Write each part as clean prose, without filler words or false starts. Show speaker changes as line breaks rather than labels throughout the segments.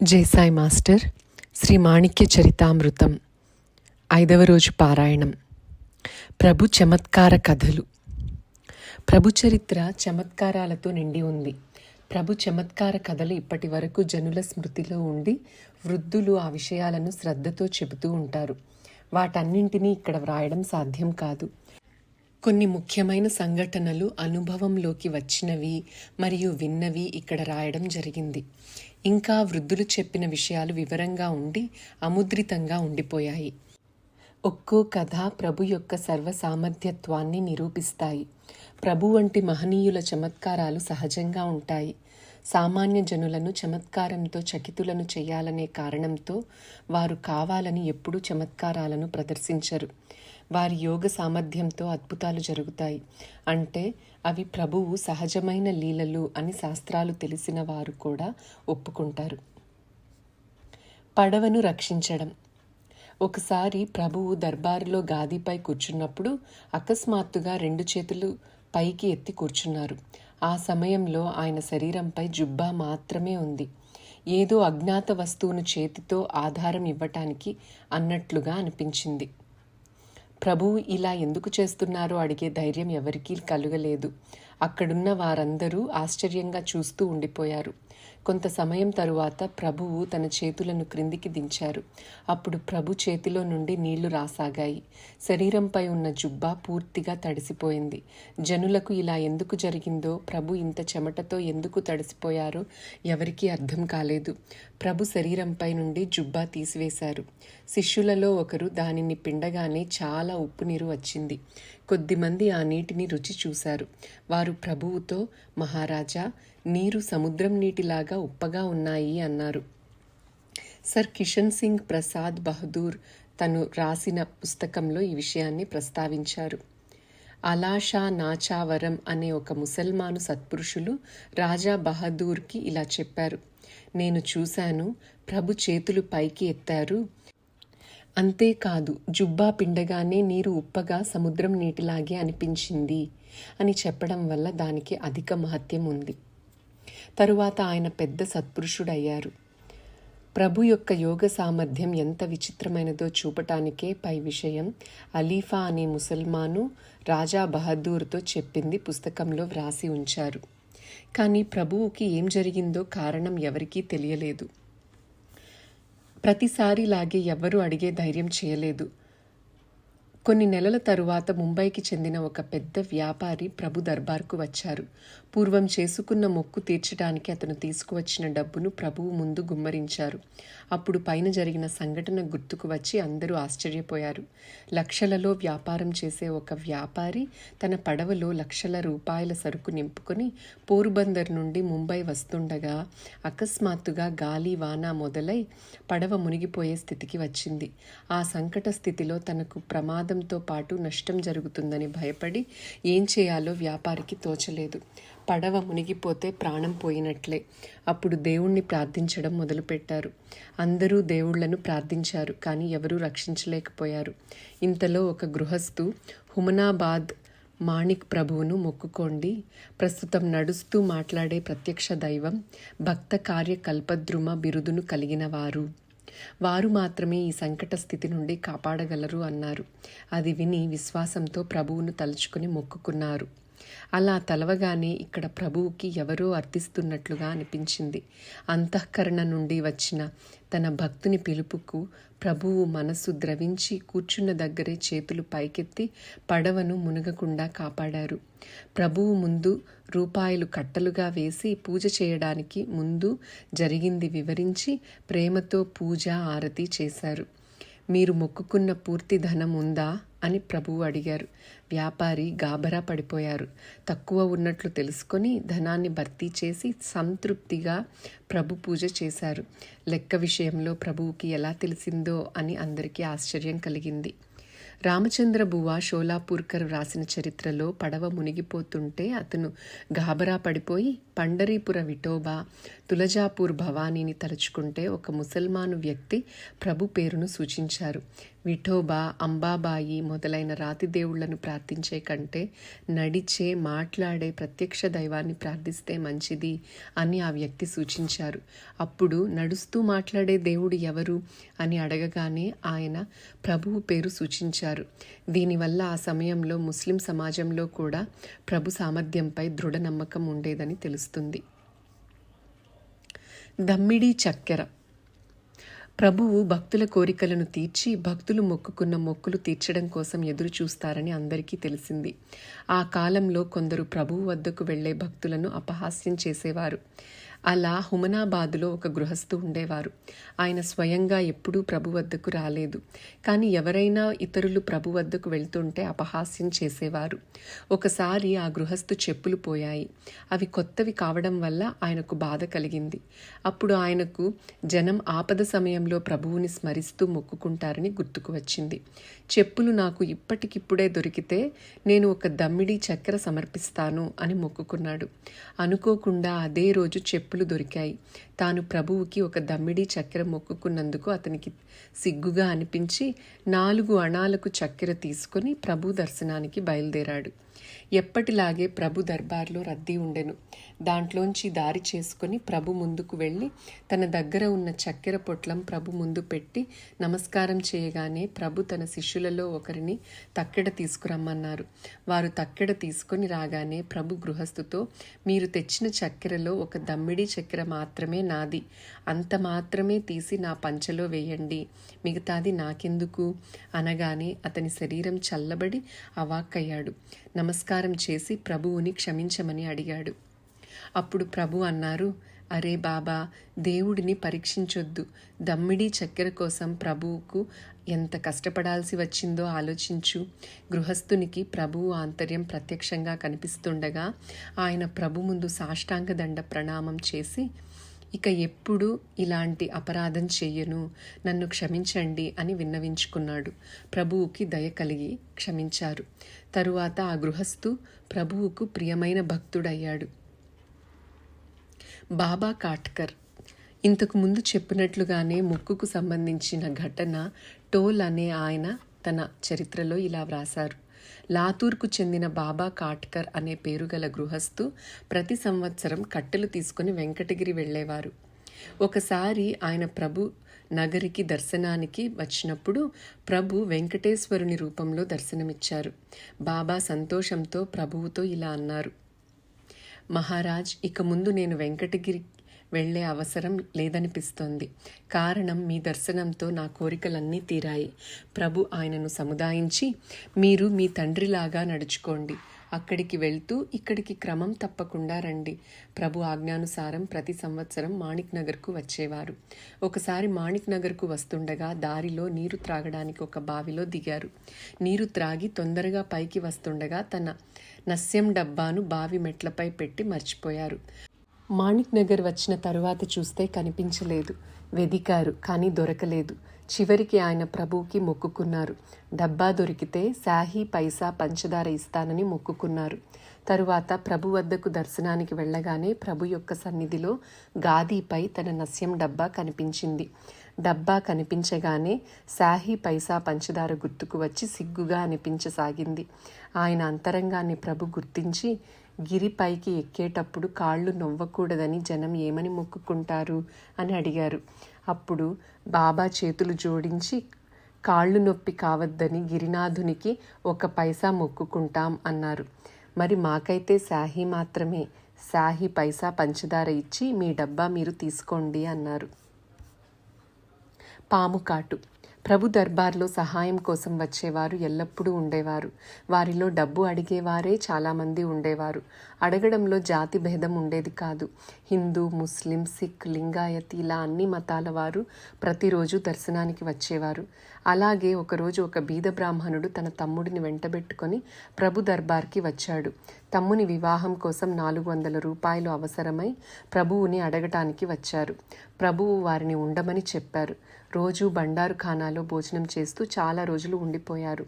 జైసాయి master Shri మాణిక్య చరితామృతం 5వ రోజు పారాయణం. ప్రభు చమత్కార కథలు. ప్రభు చరిత్ర చమత్కారాలతో నిండి ఉంది. ప్రభు చమత్కార కథలు ఇప్పటి వరకు జనుల స్మృతిలో ఉండి వృద్ధులు ఆ విషయాలను శ్రద్ధతో చెబుతూ ఉంటారు. వాటన్నింటినీ ఇక్కడ వ్రాయడం సాధ్యం కాదు. కొన్ని ముఖ్యమైన సంఘటనలు అనుభవంలోకి వచ్చినవి మరియు విన్నవి ఇక్కడ రాయడం జరిగింది. ఇంకా వృద్ధులు చెప్పిన విషయాలు వివరంగా ఉండి అముద్రితంగా ఉండిపోయాయి. ఒక్కో కథ ప్రభు యొక్క సర్వసామర్థ్యత్వాన్ని నిరూపిస్తాయి. ప్రభు వంటి మహనీయుల చమత్కారాలు సహజంగా ఉంటాయి. సామాన్య జనులను చమత్కారంతో చకితులను చేయాలనే కారణంతో వారు కావాలని ఎప్పుడూ చమత్కారాలను ప్రదర్శించరు. వారి యోగ సామర్థ్యంతో అద్భుతాలు జరుగుతాయి. అంటే అవి ప్రభువు సహజమైన లీలలు అని శాస్త్రాలు తెలిసిన వారు కూడా ఒప్పుకుంటారు. పడవను రక్షించడం. ఒకసారి ప్రభువు దర్బారులో గాదిపై కూర్చున్నప్పుడు అకస్మాత్తుగా 2 చేతులు పైకి ఎత్తి కూర్చున్నారు. ఆ సమయంలో ఆయన శరీరంపై జుబ్బా మాత్రమే ఉంది. ఏదో అజ్ఞాత వస్తువును చేతితో ఆధారం ఇవ్వటానికి అన్నట్లుగా అనిపించింది. ప్రభువు ఇలా ఎందుకు చేస్తున్నారో అడిగే ధైర్యం ఎవరికీ కలుగలేదు. అక్కడున్న వారందరూ ఆశ్చర్యంగా చూస్తూ ఉండిపోయారు. కొంత సమయం తరువాత ప్రభువు తన చేతులను క్రిందికి దించారు. అప్పుడు ప్రభు చేతిలో నుండి నీళ్లు రాసాగాయి. శరీరంపై ఉన్న జుబ్బా పూర్తిగా తడిసిపోయింది. జనులకు ఇలా ఎందుకు జరిగిందో, ప్రభు ఇంత చెమటతో ఎందుకు తడిసిపోయారో ఎవరికీ అర్థం కాలేదు. ప్రభు శరీరంపై నుండి జుబ్బా తీసివేశారు. శిష్యులలో ఒకరు దానిని పిండగానే చాలా ఉప్పు నీరు వచ్చింది. కొద్దిమంది ఆ నీటిని రుచి చూశారు. వారు ప్రభువుతో, మహారాజా, నీరు సముద్రం నీటిలాగా ఉప్పగా ఉన్నాయి అన్నారు. సర్ కిషన్ సింగ్ ప్రసాద్ బహదూర్ తను రాసిన పుస్తకంలో ఈ విషయాన్ని ప్రస్తావించారు. అలాషా నాచావరం అనే ఒక ముసల్మాను సత్పురుషులు రాజా బహదూర్కి ఇలా చెప్పారు. నేను చూశాను, ప్రభు చేతులు పైకి ఎత్తారు. అంతేకాదు, జుబ్బా పిండగానే నీరు ఉప్పగా సముద్రం నీటిలాగే అనిపించింది అని చెప్పడం వల్ల దానికి అధిక మహత్యం ఉంది. తరువాత ఆయన పెద్ద సత్పురుషుడయ్యారు. ప్రభు యొక్క యోగ సామర్థ్యం ఎంత విచిత్రమైనదో చూపటానికే పై విషయం అలీఫా అనే ముసల్మాను రాజా బహదూర్తో చెప్పింది పుస్తకంలో వ్రాసి ఉంచారు. కానీ ప్రభువుకి ఏం జరిగిందో కారణం ఎవరికీ తెలియలేదు. ప్రతిసారిలాగే ఎవ్వరూ అడిగే ధైర్యం చేయలేదు. కొన్ని నెలల తరువాత ముంబైకి చెందిన ఒక పెద్ద వ్యాపారి ప్రభు దర్బార్కు వచ్చారు. పూర్వం చేసుకున్న మొక్కు తీర్చడానికి అతను తీసుకువచ్చిన డబ్బును ప్రభువు ముందు గుమ్మరించారు. అప్పుడు పైన జరిగిన సంఘటన గుర్తుకు వచ్చి అందరూ ఆశ్చర్యపోయారు. లక్షలలో వ్యాపారం చేసే ఒక వ్యాపారి తన పడవలో లక్షల రూపాయల సరుకు నింపుకొని పోరుబందర్ నుండి ముంబై వస్తుండగా అకస్మాత్తుగా గాలి వాన మొదలై పడవ మునిగిపోయే స్థితికి వచ్చింది. ఆ సంకట స్థితిలో తనకు ప్రమాదంతో పాటు నష్టం జరుగుతుందని భయపడి ఏం చేయాలో వ్యాపారికి తోచలేదు. పడవ మునిగిపోతే ప్రాణం పోయినట్లే. అప్పుడు దేవుణ్ణి ప్రార్థించడం మొదలుపెట్టారు. అందరూ దేవుళ్లను ప్రార్థించారు, కానీ ఎవరూ రక్షించలేకపోయారు. ఇంతలో ఒక గృహస్థు, హుమనాబాద్ మాణిక్ ప్రభువును మొక్కుకోండి, ప్రస్తుతం నడుస్తూ మాట్లాడే ప్రత్యక్ష దైవం, భక్త కార్య కల్పద్రుమ బిరుదును కలిగిన వారు మాత్రమే ఈ సంకట స్థితి నుండి కాపాడగలరు అన్నారు. అది విని విశ్వాసంతో ప్రభువును తలుచుకుని మొక్కుకున్నారు. అలా తలవగానే ఇక్కడ ప్రభువుకి ఎవరో అర్థిస్తున్నట్లుగా అనిపించింది. అంతఃకరణ నుండి వచ్చిన తన భక్తుని పిలుపుకు ప్రభువు మనస్సు ద్రవించి కూర్చున్న దగ్గరే చేతులు పైకెత్తి పడవను మునగకుండా కాపాడారు. ప్రభువు ముందు రూపాయలు కట్టలుగా వేసి పూజ చేయడానికి ముందు జరిగింది వివరించి ప్రేమతో పూజ ఆరతి చేశారు. మీరు మొక్కుకున్న పూర్తి ధనం ఉందా అని ప్రభువు అడిగారు. వ్యాపారి గాబరా పడిపోయారు. తక్కువ ఉన్నట్లు తెలుసుకొని ధనాన్ని భర్తీ చేసి సంతృప్తిగా ప్రభు పూజ చేశారు. లెక్క విషయంలో ప్రభువుకి ఎలా తెలిసిందో అని అందరికీ ఆశ్చర్యం కలిగింది. రామచంద్ర బువా షోలాపూర్కర్ రాసిన చరిత్రలో పడవ మునిగిపోతుంటే అతను గాబరా పడిపోయి పండరీపుర విఠోబా, తులజాపూర్ భవానీని తలుచుకుంటే ఒక ముసల్మాను వ్యక్తి ప్రభు పేరును సూచించారు. విఠోబా, అంబాబాయి మొదలైన రాతి దేవుళ్లను ప్రార్థించే కంటే నడిచే, మాట్లాడే ప్రత్యక్ష దైవాన్ని ప్రార్థిస్తే మంచిది అని ఆ వ్యక్తి సూచించారు. అప్పుడు నడుస్తూ మాట్లాడే దేవుడు ఎవరు అని అడగగానే ఆయన ప్రభువు పేరు సూచించారు. దీనివల్ల ఆ సమయంలో ముస్లిం సమాజంలో కూడా ప్రభు సామర్థ్యంపై దృఢ నమ్మకం ఉండేదని తెలుస్తుంది. దమ్మిడి చక్కెర. ప్రభువు భక్తుల కోరికలను తీర్చి భక్తులు మొక్కుకున్న మొక్కులు తీర్చడం కోసం ఎదురు చూస్తారని అందరికీ తెలిసింది. ఆ కాలంలో కొందరు ప్రభువు వద్దకు వెళ్లే భక్తులను అపహాస్యం చేసేవారు. అలా హుమనాబాదులో ఒక గృహస్థు ఉండేవారు. ఆయన స్వయంగా ఎప్పుడూ ప్రభు వద్దకు రాలేదు. కానీ ఎవరైనా ఇతరులు ప్రభు వద్దకు వెళ్తుంటే అపహాస్యం చేసేవారు. ఒకసారి ఆ గృహస్థు చెప్పులు పోయాయి. అవి కొత్తవి కావడం వల్ల ఆయనకు బాధ కలిగింది. అప్పుడు ఆయనకు జనం ఆపద సమయంలో ప్రభువుని స్మరిస్తూ మొక్కుకుంటారని గుర్తుకు వచ్చింది. చెప్పులు నాకు ఇప్పటికిప్పుడే దొరికితే నేను ఒక దమ్మిడి చక్కెర సమర్పిస్తాను అని మొక్కుకున్నాడు. అనుకోకుండా అదే రోజు చెప్పులు దొరికాయి. తాను ప్రభువుకి ఒక దమ్మిడి చక్కెర మొక్కుకున్నందుకు అతనికి సిగ్గుగా అనిపించి 4 అణాలకు చక్కెర తీసుకుని ప్రభు దర్శనానికి బయలుదేరాడు. ఎప్పటిలాగే ప్రభు దర్బార్లో రద్దీ ఉండెను. దాంట్లోంచి దారి చేసుకుని ప్రభు ముందుకు వెళ్ళి తన దగ్గర ఉన్న చక్కెర పొట్లం ప్రభు ముందు పెట్టి నమస్కారం చేయగానే ప్రభు తన శిష్యులలో ఒకరిని తక్కెడ తీసుకురమ్మన్నారు. వారు తక్కెడ తీసుకొని రాగానే ప్రభు గృహస్థుతో, మీరు తెచ్చిన చక్కెరలో ఒక దమ్మిడి చక్కెర మాత్రమే నాది, అంత మాత్రమే తీసి నా పంచలో వేయండి, మిగతాది నాకెందుకు అనగానే అతని శరీరం చల్లబడి అవాక్కయ్యాడు. నమస్కారం చేసి ప్రభువుని క్షమించమని అడిగాడు. అప్పుడు ప్రభు అన్నారు, అరే బాబా, దేవుడిని పరీక్షించొద్దు. దమ్మిడి చక్కెర కోసం ప్రభువుకు ఎంత కష్టపడాల్సి వచ్చిందో ఆలోచించు. గృహస్థునికి ప్రభువు ఆంతర్యం ప్రత్యక్షంగా కనిపిస్తుండగా ఆయన ప్రభు ముందు సాష్టాంగ దండ ప్రణామం చేసి, ఇక ఎప్పుడు ఇలాంటి అపరాధం చెయ్యను, నన్ను క్షమించండి అని విన్నవించుకున్నాడు. ప్రభువుకి దయ కలిగి క్షమించారు. తరువాత ఆ గృహస్థు ప్రభువుకు ప్రియమైన భక్తుడయ్యాడు. బాబా కాట్కర్. ఇంతకు ముందు చెప్పినట్లుగానే మొక్కుకు సంబంధించిన ఘటన టోల్ అనే ఆయన తన చరిత్రలో ఇలా వ్రాసారు. లాతూర్కు చెందిన బాబా కాట్కర్ అనే పేరు గల గృహస్థు ప్రతి సంవత్సరం కట్టెలు తీసుకుని వెంకటగిరి వెళ్ళేవారు. ఒకసారి ఆయన ప్రభు నగరికి దర్శనానికి వచ్చినప్పుడు ప్రభు వెంకటేశ్వరుని రూపంలో దర్శనమిచ్చారు. బాబా సంతోషంతో ప్రభువుతో ఇలా అన్నారు, మహారాజ్, ఇక ముందు నేను వెంకటగిరి వెళ్లే అవసరం లేదనిపిస్తోంది. కారణం మీ దర్శనంతో నా కోరికలన్నీ తీరాయి. ప్రభు ఆయనను సముదాయించి, మీరు మీ తండ్రిలాగా నడుచుకోండి, అక్కడికి వెళ్తూ ఇక్కడికి క్రమం తప్పకుండా రండి. ప్రభు ఆజ్ఞానుసారం ప్రతి సంవత్సరం మాణిక్ నగర్కు వచ్చేవారు. ఒకసారి మాణిక్ నగర్కు వస్తుండగా దారిలో నీరు త్రాగడానికి ఒక బావిలో దిగారు. నీరు త్రాగి తొందరగా పైకి వస్తుండగా తన నస్యం డబ్బాను బావి మెట్లపై పెట్టి మర్చిపోయారు. మాణిక్ నగర్ వచ్చిన తరువాత చూస్తే కనిపించలేదు. వెదికారు, కానీ దొరకలేదు. చివరికి ఆయన ప్రభువుకి మొక్కుకున్నారు. డబ్బా దొరికితే శాహీ పైసా పంచదార ఇస్తానని మొక్కుకున్నారు. తరువాత ప్రభు వద్దకు దర్శనానికి వెళ్ళగానే ప్రభు యొక్క సన్నిధిలో గాదీపై తన నస్యం డబ్బా కనిపించింది. డబ్బా కనిపించగానే శాహీ పైసా పంచదార గుర్తుకు వచ్చి సిగ్గుగా అనిపించసాగింది. ఆయన అంతరంగాన్ని ప్రభు గుర్తించి, గిరిపైకి ఎక్కేటప్పుడు కాళ్ళు నొవ్వకూడదని జనం ఏమని మొక్కుకుంటారు అని అడిగారు. అప్పుడు బాబా చేతులు జోడించి, కాళ్ళు నొప్పి కావద్దని గిరినాథునికి 1 పైసా మొక్కుకుంటాం అన్నారు. మరి మాకైతే శాహీ మాత్రమే, శాహీ పైసా పంచదార ఇచ్చి మీ డబ్బా మీరు తీసుకోండి అన్నారు. పాముకాటు. ప్రభు దర్బార్లో సహాయం కోసం వచ్చేవారు ఎల్లప్పుడూ ఉండేవారు. వారిలో డబ్బు అడిగేవారే చాలామంది ఉండేవారు. అడగడంలో జాతి భేదం ఉండేది కాదు. హిందూ, ముస్లిం, సిక్, లింగాయత్ ఇలా అన్ని మతాల వారు ప్రతిరోజు దర్శనానికి వచ్చేవారు. అలాగే ఒకరోజు ఒక బీద బ్రాహ్మణుడు తన తమ్ముడిని వెంటబెట్టుకొని ప్రభు దర్బార్కి వచ్చాడు. తమ్ముని వివాహం కోసం 400 రూపాయలు అవసరమై ప్రభువుని అడగటానికి వచ్చారు. ప్రభువు వారిని ఉండమని చెప్పారు. రోజు బండారు ఖానాలో భోజనం చేస్తూ చాలా రోజులు ఉండిపోయారు.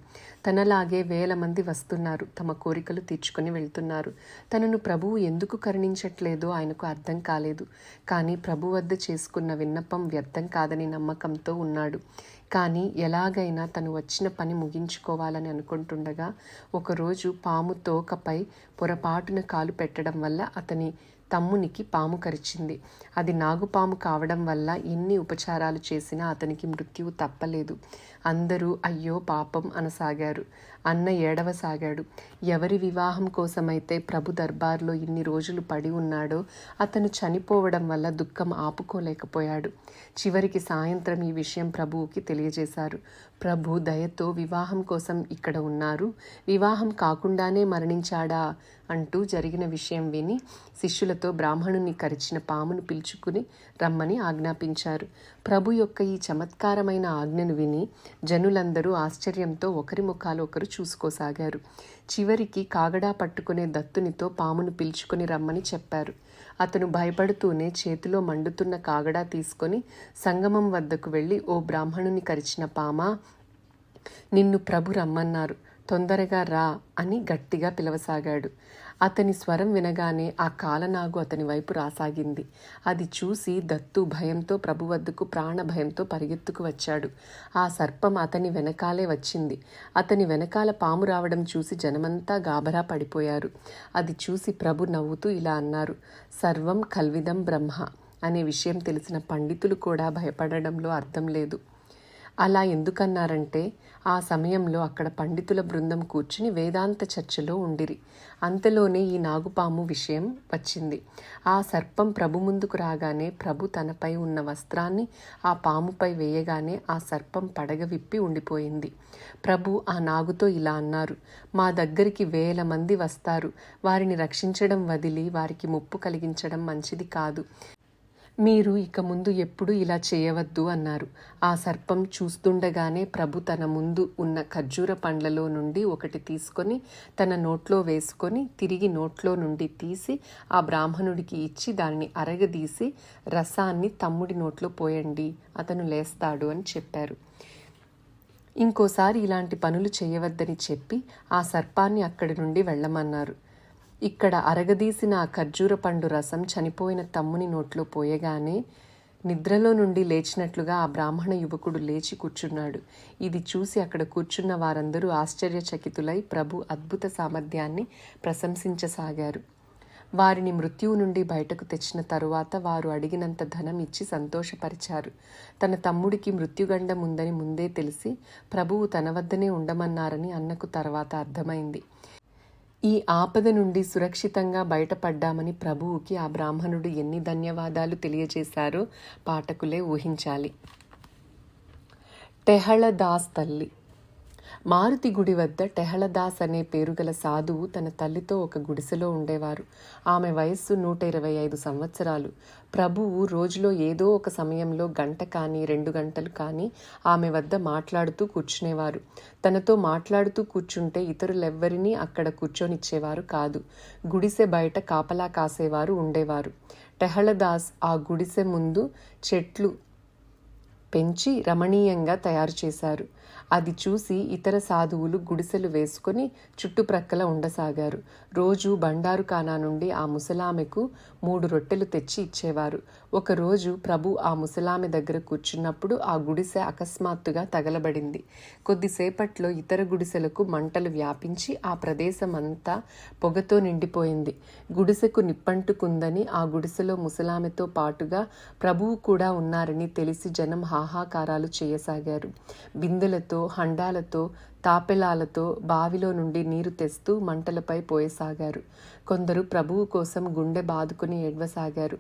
తనలాగే 1000 మంది వస్తున్నారు, తమ కోరికలు తీర్చుకొని వెళ్తున్నారు. తనను ప్రభువు ఎందుకు కరుణించట్లేదో ఆయనకు అర్థం కాలేదు. కానీ ప్రభు వద్ద చేసుకున్న విన్నపం వ్యర్థం కాదని నమ్మకంతో ఉన్నాడు. కానీ ఎలాగైనా తను వచ్చిన పని ముగించుకోవాలని అనుకుంటుండగా ఒకరోజు పాము తోకపై పొరపాటున కాలు పెట్టడం వల్ల అతని తమ్మునికి పాము కరిచింది. అది నాగుపాము కావడం వల్ల ఎన్ని ఉపచారాలు చేసినా అతనికి మృత్యువు తప్పలేదు. అందరూ అయ్యో పాపం అనసాగారు. అన్న ఏడవసాగాడు. ఎవరి వివాహం కోసమైతే ప్రభు దర్బార్లో ఇన్ని రోజులు పడి ఉన్నాడో అతను చనిపోవడం వల్ల దుఃఖం ఆపుకోలేకపోయాడు. చివరికి సాయంత్రం ఈ విషయం ప్రభువుకి తెలియజేశారు. ప్రభు దయతో వివాహం కోసం ఇక్కడ ఉన్నారు, వివాహం కాకుండానే మరణించాడా అంటూ జరిగిన విషయం విని శిష్యులతో బ్రాహ్మణుని కరిచిన పామును పిలుచుకుని రమ్మని ఆజ్ఞాపించారు. ప్రభు యొక్క ఈ చమత్కారమైన ఆజ్ఞను విని జనులందరూ ఆశ్చర్యంతో ఒకరి ముఖాలు ఒకరు చూసుకోసాగారు. చివరికి కాగడా పట్టుకునే దత్తునితో పామును పిలుచుకుని రమ్మని చెప్పారు. అతను భయపడుతూనే చేతిలో మండుతున్న కాగడా తీసుకొని సంగమం వద్దకు వెళ్ళి, ఓ బ్రాహ్మణుని కరిచిన పామా, నిన్ను ప్రభు రమ్మన్నారు, తొందరగా రా అని గట్టిగా పిలవసాగాడు. అతని స్వరం వినగానే ఆ కాలనాగు అతని వైపు రాసాగింది. అది చూసి దత్తు భయంతో ప్రభు వద్దకు ప్రాణభయంతో పరిగెత్తుకు వచ్చాడు. ఆ సర్పం అతని వెనకాలే వచ్చింది. అతని వెనకాల పాము రావడం చూసి జనమంతా గాబరా పడిపోయారు. అది చూసి ప్రభు నవ్వుతూ ఇలా అన్నారు, సర్వం కల్విదం బ్రహ్మ అనే విషయం తెలిసిన పండితులు కూడా భయపడడంలో అర్థం లేదు. అలా ఎందుకన్నారంటే ఆ సమయంలో అక్కడ పండితుల బృందం కూర్చుని వేదాంత చర్చలో ఉండిరి. అంతలోనే ఈ నాగుపాము విషయం వచ్చింది. ఆ సర్పం ప్రభు ముందుకు రాగానే ప్రభు తనపై ఉన్న వస్త్రాన్ని ఆ పాముపై వేయగానే ఆ సర్పం పడగ విప్పి ఉండిపోయింది. ప్రభు ఆ నాగుతో ఇలా అన్నారు, మా దగ్గరికి 1000 మంది వస్తారు, వారిని రక్షించడం వదిలి వారికి ముప్పు కలిగించడం మంచిది కాదు. మీరు ఇక ముందు ఎప్పుడు ఇలా చేయవద్దు అన్నారు. ఆ సర్పం చూస్తుండగానే ప్రభు తన ముందు ఉన్న ఖర్జూర పండ్లలో నుండి ఒకటి తీసుకొని తన నోట్లో వేసుకొని తిరిగి నోట్లో నుండి తీసి ఆ బ్రాహ్మణుడికి ఇచ్చి దానిని అరగదీసి రసాన్ని తమ్ముడి నోట్లో పోయండి, అతను లేస్తాడు అని చెప్పారు. ఇంకోసారి ఇలాంటి పనులు చేయవద్దని చెప్పి ఆ సర్పాన్ని అక్కడి నుండి వెళ్ళమన్నారు. ఇక్కడ అరగదీసిన ఆ ఖర్జూర పండు రసం చనిపోయిన తమ్ముని నోట్లో పోయగానే నిద్రలో నుండి లేచినట్లుగా ఆ బ్రాహ్మణ యువకుడు లేచి కూర్చున్నాడు. ఇది చూసి అక్కడ కూర్చున్న వారందరూ ఆశ్చర్యచకితులై ప్రభు అద్భుత సామర్థ్యాన్ని ప్రశంసించసాగారు. వారిని మృత్యువు నుండి బయటకు తెచ్చిన తరువాత వారు అడిగినంత ధనం ఇచ్చి సంతోషపరిచారు. తన తమ్ముడికి మృత్యుగండం ఉందని ముందే తెలిసి ప్రభువు తన వద్దనే ఉండమన్నారని అన్నకు తర్వాత అర్థమైంది. ఈ ఆపద నుండి సురక్షితంగా బయటపడ్డామని ప్రభువుకి ఆ బ్రాహ్మణుడు ఎన్ని ధన్యవాదాలు తెలియజేశారో పాఠకులే ఊహించాలి. టెహళదాస్ తల్లి. మారుతి గుడి వద్ద టెహళదాస్ అనే పేరుగల సాధువు తన తల్లితో ఒక గుడిసెలో ఉండేవారు. ఆమె వయస్సు 125 సంవత్సరాలు. ప్రభువు రోజులో ఏదో ఒక సమయంలో గంట కానీ 2 గంటలు కానీ ఆమె వద్ద మాట్లాడుతూ కూర్చునేవారు. తనతో మాట్లాడుతూ కూర్చుంటే ఇతరులెవ్వరినీ అక్కడ కూర్చొనిచ్చేవారు కాదు. గుడిసె బయట కాపలా కాసేవారు ఉండేవారు. టెహళదాస్ ఆ గుడిసె ముందు చెట్లు పెంచి రమణీయంగా తయారు చేశారు. అది చూసి ఇతర సాధువులు గుడిసెలు వేసుకొని చుట్టుప్రక్కల ఉండసాగారు. రోజు బండారు ఖానా నుండి ఆ ముసలామెకు 3 రొట్టెలు తెచ్చి ఇచ్చేవారు. ఒకరోజు ప్రభు ఆ ముసలామె దగ్గర కూర్చున్నప్పుడు ఆ గుడిసె అకస్మాత్తుగా తగలబడింది. కొద్దిసేపట్లో ఇతర గుడిసెలకు మంటలు వ్యాపించి ఆ ప్రదేశం అంతా పొగతో నిండిపోయింది. గుడిసెకు నిప్పంటుకుందని ఆ గుడిసెలో ముసలామెతో పాటుగా ప్రభువు కూడా ఉన్నారని తెలిసి జనం హాహాకారాలు చేయసాగారు. బిందెలతో, హండాలతో, తాపెలాలతో బావిలో నుండి నీరు తెస్తూ మంటలపై పోయసాగారు. కొందరు ప్రభువు కోసం గుండె బాదుకుని ఏడ్వసాగారు.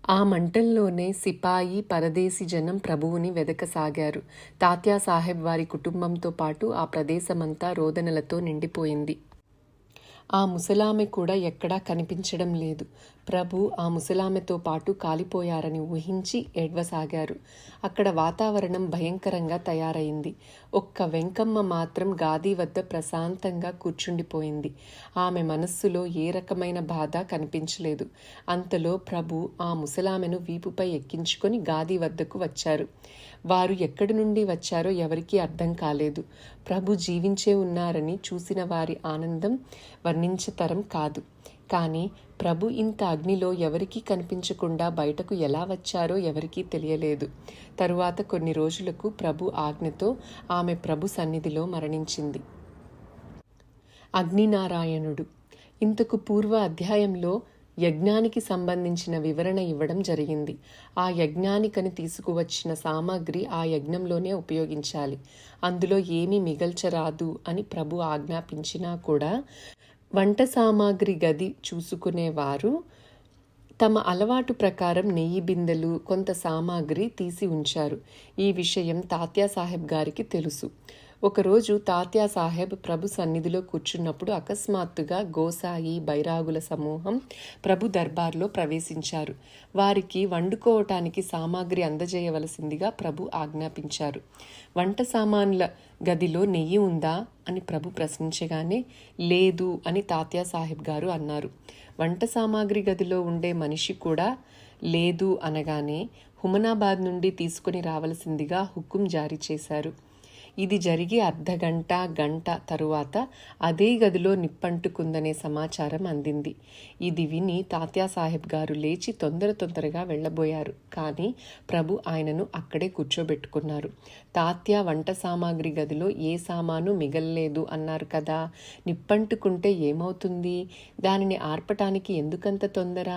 ఆ మంటల్లోనే సిపాయి, పరదేశీ జనం ప్రభువుని వెదకసాగారు. తాత్యాసాహెబ్ వారి కుటుంబంతో పాటు ఆ ప్రదేశమంతా రోదనలతో నిండిపోయింది. ఆ ముసలామె కూడా ఎక్కడా కనిపించడం లేదు. ప్రభు ఆ ముసలామెతో పాటు కాలిపోయారని ఊహించి ఏడ్వసాగారు. అక్కడ వాతావరణం భయంకరంగా తయారైంది. ఒక్క వెంకమ్మ మాత్రం గాది వద్ద ప్రశాంతంగా కూర్చుండిపోయింది. ఆమె మనస్సులో ఏ రకమైన బాధ కనిపించలేదు. అంతలో ప్రభు ఆ ముసలామెను వీపుపై ఎక్కించుకొని గాది వద్దకు వచ్చారు. వారు ఎక్కడి నుండి వచ్చారో ఎవరికీ అర్థం కాలేదు. ప్రభు జీవించే ఉన్నారని చూసిన వారి ఆనందం వర్ణించతరం కాదు. కానీ ప్రభు ఇంత అగ్నిలో ఎవరికీ కనిపించకుండా బయటకు ఎలా వచ్చారో ఎవరికీ తెలియలేదు. తరువాత కొన్ని రోజులకు ప్రభు ఆజ్ఞతో ఆమె ప్రభు సన్నిధిలో మరణించింది. అగ్నినారాయణుడు. ఇంతకు పూర్వ అధ్యాయంలో యజ్ఞానికి సంబంధించిన వివరణ ఇవ్వడం జరిగింది. ఆ యజ్ఞానికని తీసుకువచ్చిన సామాగ్రి ఆ యజ్ఞంలోనే ఉపయోగించాలి, అందులో ఏమీ మిగల్చరాదు అని ప్రభు ఆజ్ఞాపించినా కూడా వంట సామాగ్రి గది చూసుకునేవారు తమ అలవాటు ప్రకారం నెయ్యి బిందెలు, కొంత సామాగ్రి తీసి ఉంచారు. ఈ విషయం తాత్యాసాహెబ్ గారికి తెలుసు. ఒకరోజు తాత్యాసాహెబ్ ప్రభు సన్నిధిలో కూర్చున్నప్పుడు అకస్మాత్తుగా గోసాయి, బైరాగుల సమూహం ప్రభు దర్బార్లో ప్రవేశించారు. వారికి వండుకోవటానికి సామాగ్రి అందజేయవలసిందిగా ప్రభు ఆజ్ఞాపించారు. వంట సామాన్ల గదిలో నెయ్యి ఉందా అని ప్రభు ప్రశ్నించగానే లేదు అని తాత్యాసాహెబ్ గారు అన్నారు. వంట సామాగ్రి గదిలో ఉండే మనిషి కూడా లేదు అనగానే హుమనాబాద్ నుండి తీసుకుని రావలసిందిగా హుకుం జారీ చేశారు. ఇది జరిగి అర్ధగంట, గంట తరువాత అదే గదిలో నిప్పంటుకుందనే సమాచారం అందింది. ఇది విని తాత్యాసాహెబ్ గారు లేచి తొందరగా వెళ్ళబోయారు. కానీ ప్రభు ఆయనను అక్కడే కూర్చోబెట్టుకున్నారు. తాత్య వంట సామాగ్రి గదిలో ఏ సామాను మిగల్లేదు అన్నారు కదా, నిప్పంటుకుంటే ఏమవుతుంది? దానిని ఆర్పటానికి ఎందుకంత తొందర?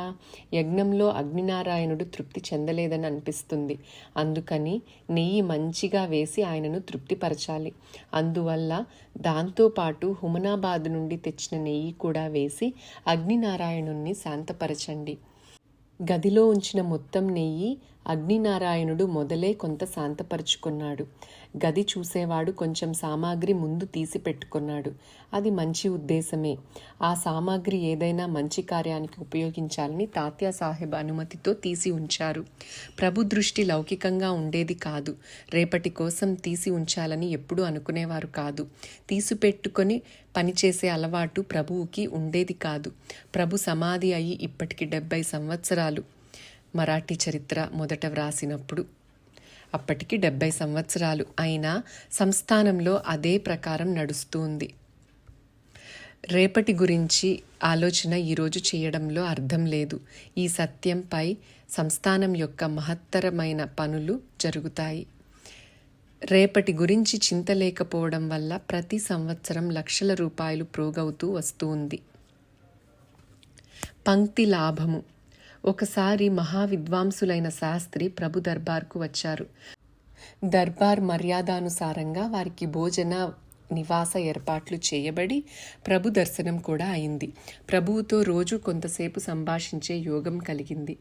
యజ్ఞంలో అగ్నినారాయణుడు తృప్తి చెందలేదని అనిపిస్తుంది. అందుకని నెయ్యి మంచిగా వేసి ఆయనను తృప్తిపరచాలి. అందువల్ల దాంతోపాటు హుమనాబాద్ నుండి తెచ్చిన నెయ్యి కూడా వేసి అగ్నినారాయణుణ్ణి శాంతపరచండి. గదిలో ఉంచిన మొత్తం నెయ్యి అగ్నినారాయణుడు మొదలే కొంత శాంతపరుచుకున్నాడు. గది చూసేవాడు కొంచెం సామాగ్రి ముందు తీసి పెట్టుకున్నాడు. అది మంచి ఉద్దేశమే. ఆ సామాగ్రి ఏదైనా మంచి కార్యానికి ఉపయోగించాలని తాత్యాసాహెబ్ అనుమతితో తీసి ఉంచారు. ప్రభు దృష్టి లౌకికంగా ఉండేది కాదు. రేపటి కోసం తీసి ఉంచాలని ఎప్పుడూ అనుకునేవారు కాదు. తీసిపెట్టుకొని పనిచేసే అలవాటు ప్రభువుకి ఉండేది కాదు. ప్రభు సమాధి అయి ఇప్పటికి 70 సంవత్సరాలు. మరాఠీ చరిత్ర మొదట వ్రాసినప్పుడు అప్పటికి 70 సంవత్సరాలు అయినా సంస్థానంలో అదే ప్రకారం నడుస్తుంది. రేపటి గురించి ఆలోచన ఈరోజు చేయడంలో అర్థం లేదు. ఈ సత్యంపై సంస్థానం యొక్క మహత్తరమైన పనులు జరుగుతాయి. రేపటి గురించి చింత లేకపోవడం వల్ల ప్రతి సంవత్సరం లక్షల రూపాయలు ప్రోగవుతూ వస్తుంది. పంక్తి లాభము. ఒకసారి మహావిద్వాంసులైన శాస్త్రి ప్రభు దర్బార్కు వచ్చారు. దర్బార్ మర్యాదానుసారంగా వారికి భోజన నివాస ఏర్పాట్లు చేయబడి ప్రభు దర్శనం కూడా అయింది. ప్రభువుతో రోజు కొంతసేపు సంభాషించే యోగం కలిగింది.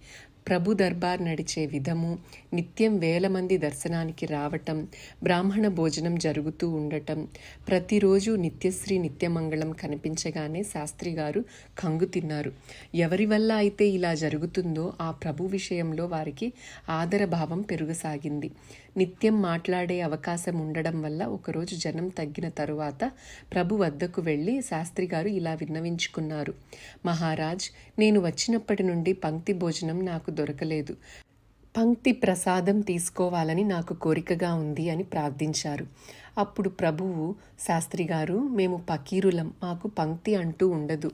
ప్రభు దర్బార్ నడిచే విధము, నిత్యం వేల మంది దర్శనానికి రావటం, బ్రాహ్మణ భోజనం జరుగుతూ ఉండటం, ప్రతిరోజు నిత్యశ్రీ నిత్యమంగళం కనిపించగానే శాస్త్రి గారు కంగు తిన్నారు. ఎవరి వల్ల అయితే ఇలా జరుగుతుందో ఆ ప్రభు విషయంలో వారికి ఆదరభావం పెరుగసాగింది. నిత్యం మాట్లాడే అవకాశం ఉండడం వల్ల ఒకరోజు జనం తగ్గిన తరువాత ప్రభు వద్దకు వెళ్ళి శాస్త్రి గారు ఇలా విన్నవించుకున్నారు. మహారాజ్, నేను వచ్చినప్పటి నుండి పంక్తి భోజనం నాకు దొరకలేదు. పంక్తి ప్రసాదం తీసుకోవాలని నాకు కోరికగా ఉంది అని ప్రార్థించారు. అప్పుడు ప్రభువు, శాస్త్రి గారు, మేము పకీరులం, మాకు పంక్తి అంటూ ఉండదు.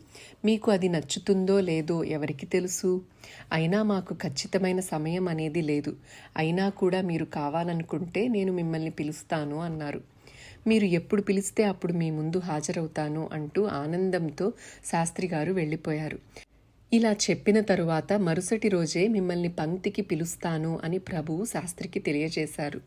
మీకు అది నచ్చుతుందో లేదో ఎవరికి తెలుసు? అయినా మాకు ఖచ్చితమైన సమయం అనేది లేదు. అయినా కూడా మీరు కావాలనుకుంటే నేను మిమ్మల్ని పిలుస్తాను అన్నారు. మీరు ఎప్పుడు పిలిస్తే అప్పుడు మీ ముందు హాజరవుతాను అంటూ ఆనందంతో శాస్త్రి గారు వెళ్ళిపోయారు. ఇలా చెప్పిన తరువాత మరుసటి రోజే మిమ్మల్ని పంక్తికి పిలుస్తాను అని ప్రభువు శాస్త్రికి తెలియజేశారు.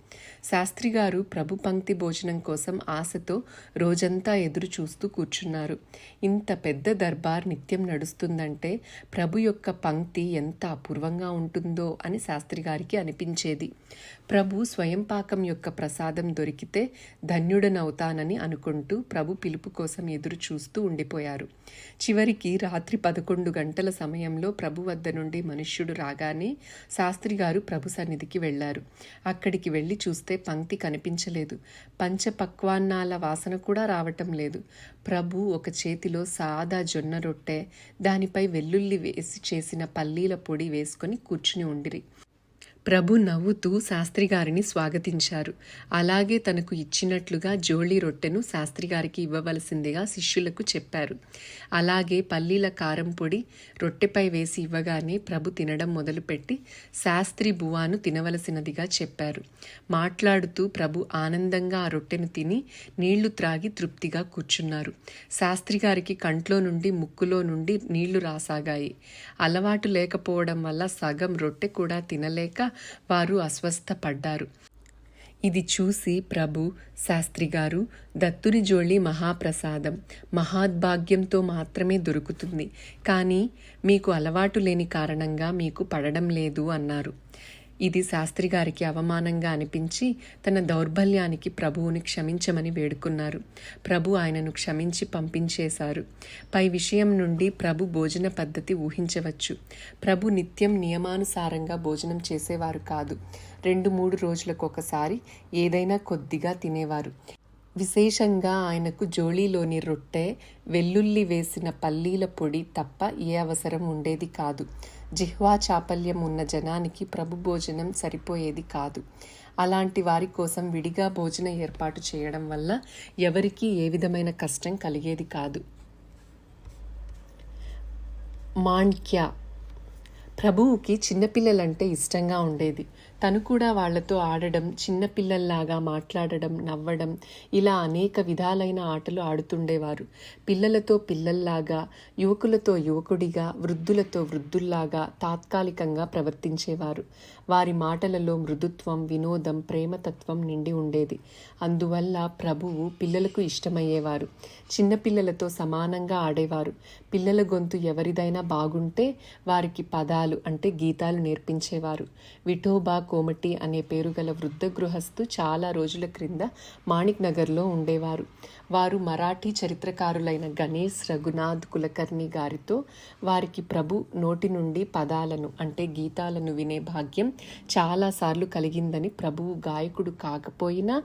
శాస్త్రి గారు ప్రభు పంక్తి భోజనం కోసం ఆశతో రోజంతా ఎదురు చూస్తూ కూర్చున్నారు. ఇంత పెద్ద దర్బార్ నిత్యం నడుస్తుందంటే ప్రభు యొక్క పంక్తి ఎంత అపూర్వంగా ఉంటుందో అని శాస్త్రి గారికి అనిపించేది. ప్రభు స్వయం పాకం యొక్క ప్రసాదం దొరికితే ధన్యుడనవుతానని అనుకుంటూ ప్రభు పిలుపు కోసం ఎదురు చూస్తూ ఉండిపోయారు. చివరికి రాత్రి 11 గంటల సమయంలో ప్రభు వద్ద నుండి మనుష్యుడు రాగానే శాస్త్రి గారు ప్రభు సన్నిధికి వెళ్లారు. అక్కడికి వెళ్లి చూస్తే పంక్తి కనిపించలేదు. పంచపక్వాన్నాల వాసన కూడా రావటం లేదు. ప్రభు ఒక చేతిలో సాదా జొన్న రొట్టె, దానిపై వెల్లుల్లి వేసి చేసిన పల్లీల పొడి వేసుకొని కూర్చుని ఉండిరి. ప్రభు నవ్వుతూ శాస్త్రి గారిని స్వాగతించారు. అలాగే తనకు ఇచ్చినట్లుగా జోళీ రొట్టెను శాస్త్రి గారికి ఇవ్వవలసిందిగా శిష్యులకు చెప్పారు. అలాగే పల్లీల కారం పొడి రొట్టెపై వేసి ఇవ్వగానే ప్రభు తినడం మొదలుపెట్టి శాస్త్రి బువాను తినవలసినదిగా చెప్పారు. మాట్లాడుతూ ప్రభు ఆనందంగా ఆ రొట్టెను తిని నీళ్లు త్రాగి తృప్తిగా కూర్చున్నారు. శాస్త్రి గారికి కంట్లో నుండి ముక్కులో నుండి నీళ్లు రాసాగాయి. అలవాటు లేకపోవడం వల్ల సగం రొట్టె కూడా తినలేక వారు అస్వస్థపడ్డారు. ఇది చూసి ప్రభు, శాస్త్రి గారు, దత్తుని జోళి మహాప్రసాదం మహాద్భాగ్యంతో మాత్రమే దొరుకుతుంది, కానీ మీకు అలవాటు లేని కారణంగా మీకు పడడం లేదు అన్నారు. ఇది శాస్త్రి గారికి అవమానంగా అనిపించి తన దౌర్బల్యానికి ప్రభువుని క్షమించమని వేడుకున్నారు. ప్రభు ఆయనను క్షమించి పంపించేశారు. పై విషయం నుండి ప్రభు భోజన పద్ధతి ఊహించవచ్చు. ప్రభు నిత్యం నియమానుసారంగా భోజనం చేసేవారు కాదు. 2-3 రోజులకొకసారి ఏదైనా కొద్దిగా తినేవారు. విశేషంగా ఆయనకు జోళీలోని రొట్టె, వెల్లుల్లి వేసిన పల్లీల పొడి తప్ప ఏ అవసరం ఉండేది కాదు. జిహ్వా చాపల్యం ఉన్న జనానికి ప్రభు భోజనం సరిపోయేది కాదు. అలాంటి వారి కోసం విడిగా భోజన ఏర్పాటు చేయడం వల్ల ఎవరికీ ఏ విధమైన కష్టం కలిగేది కాదు. మాణ్క్య. ప్రభువుకి చిన్నపిల్లలంటే ఇష్టంగా ఉండేది. తను కూడా వాళ్లతో ఆడడం, చిన్నపిల్లల్లాగా మాట్లాడడం, నవ్వడం, ఇలా అనేక విధాలైన ఆటలు ఆడుతుండేవారు. పిల్లలతో పిల్లల్లాగా, యువకులతో యువకుడిగా, వృద్ధులతో వృద్ధుల్లాగా తాత్కాలికంగా ప్రవర్తించేవారు. వారి మాటలలో మృదుత్వం, వినోదం, ప్రేమతత్వం నిండి ఉండేది. అందువల్ల ప్రభువు పిల్లలకు ఇష్టమయ్యేవారు. చిన్నపిల్లలతో సమానంగా ఆడేవారు. పిల్లల గొంతు ఎవరిదైనా బాగుంటే వారికి పదాలు అంటే గీతాలు నేర్పించేవారు. విఠోబా కోమటి అనే పేరు గల వృద్ధ గృహస్థు చాలా రోజుల క్రింద మాణిక్ నగర్లో ఉండేవారు. వారు మరాఠీ చరిత్రకారులైన గణేష్ రఘునాథ్ కులకర్ణి గారితో వారికి ప్రభు నోటి నుండి పదాలను అంటే గీతాలను వినే భాగ్యం చాలాసార్లు కలిగిందని, ప్రభువు గాయకుడు కాకపోయినా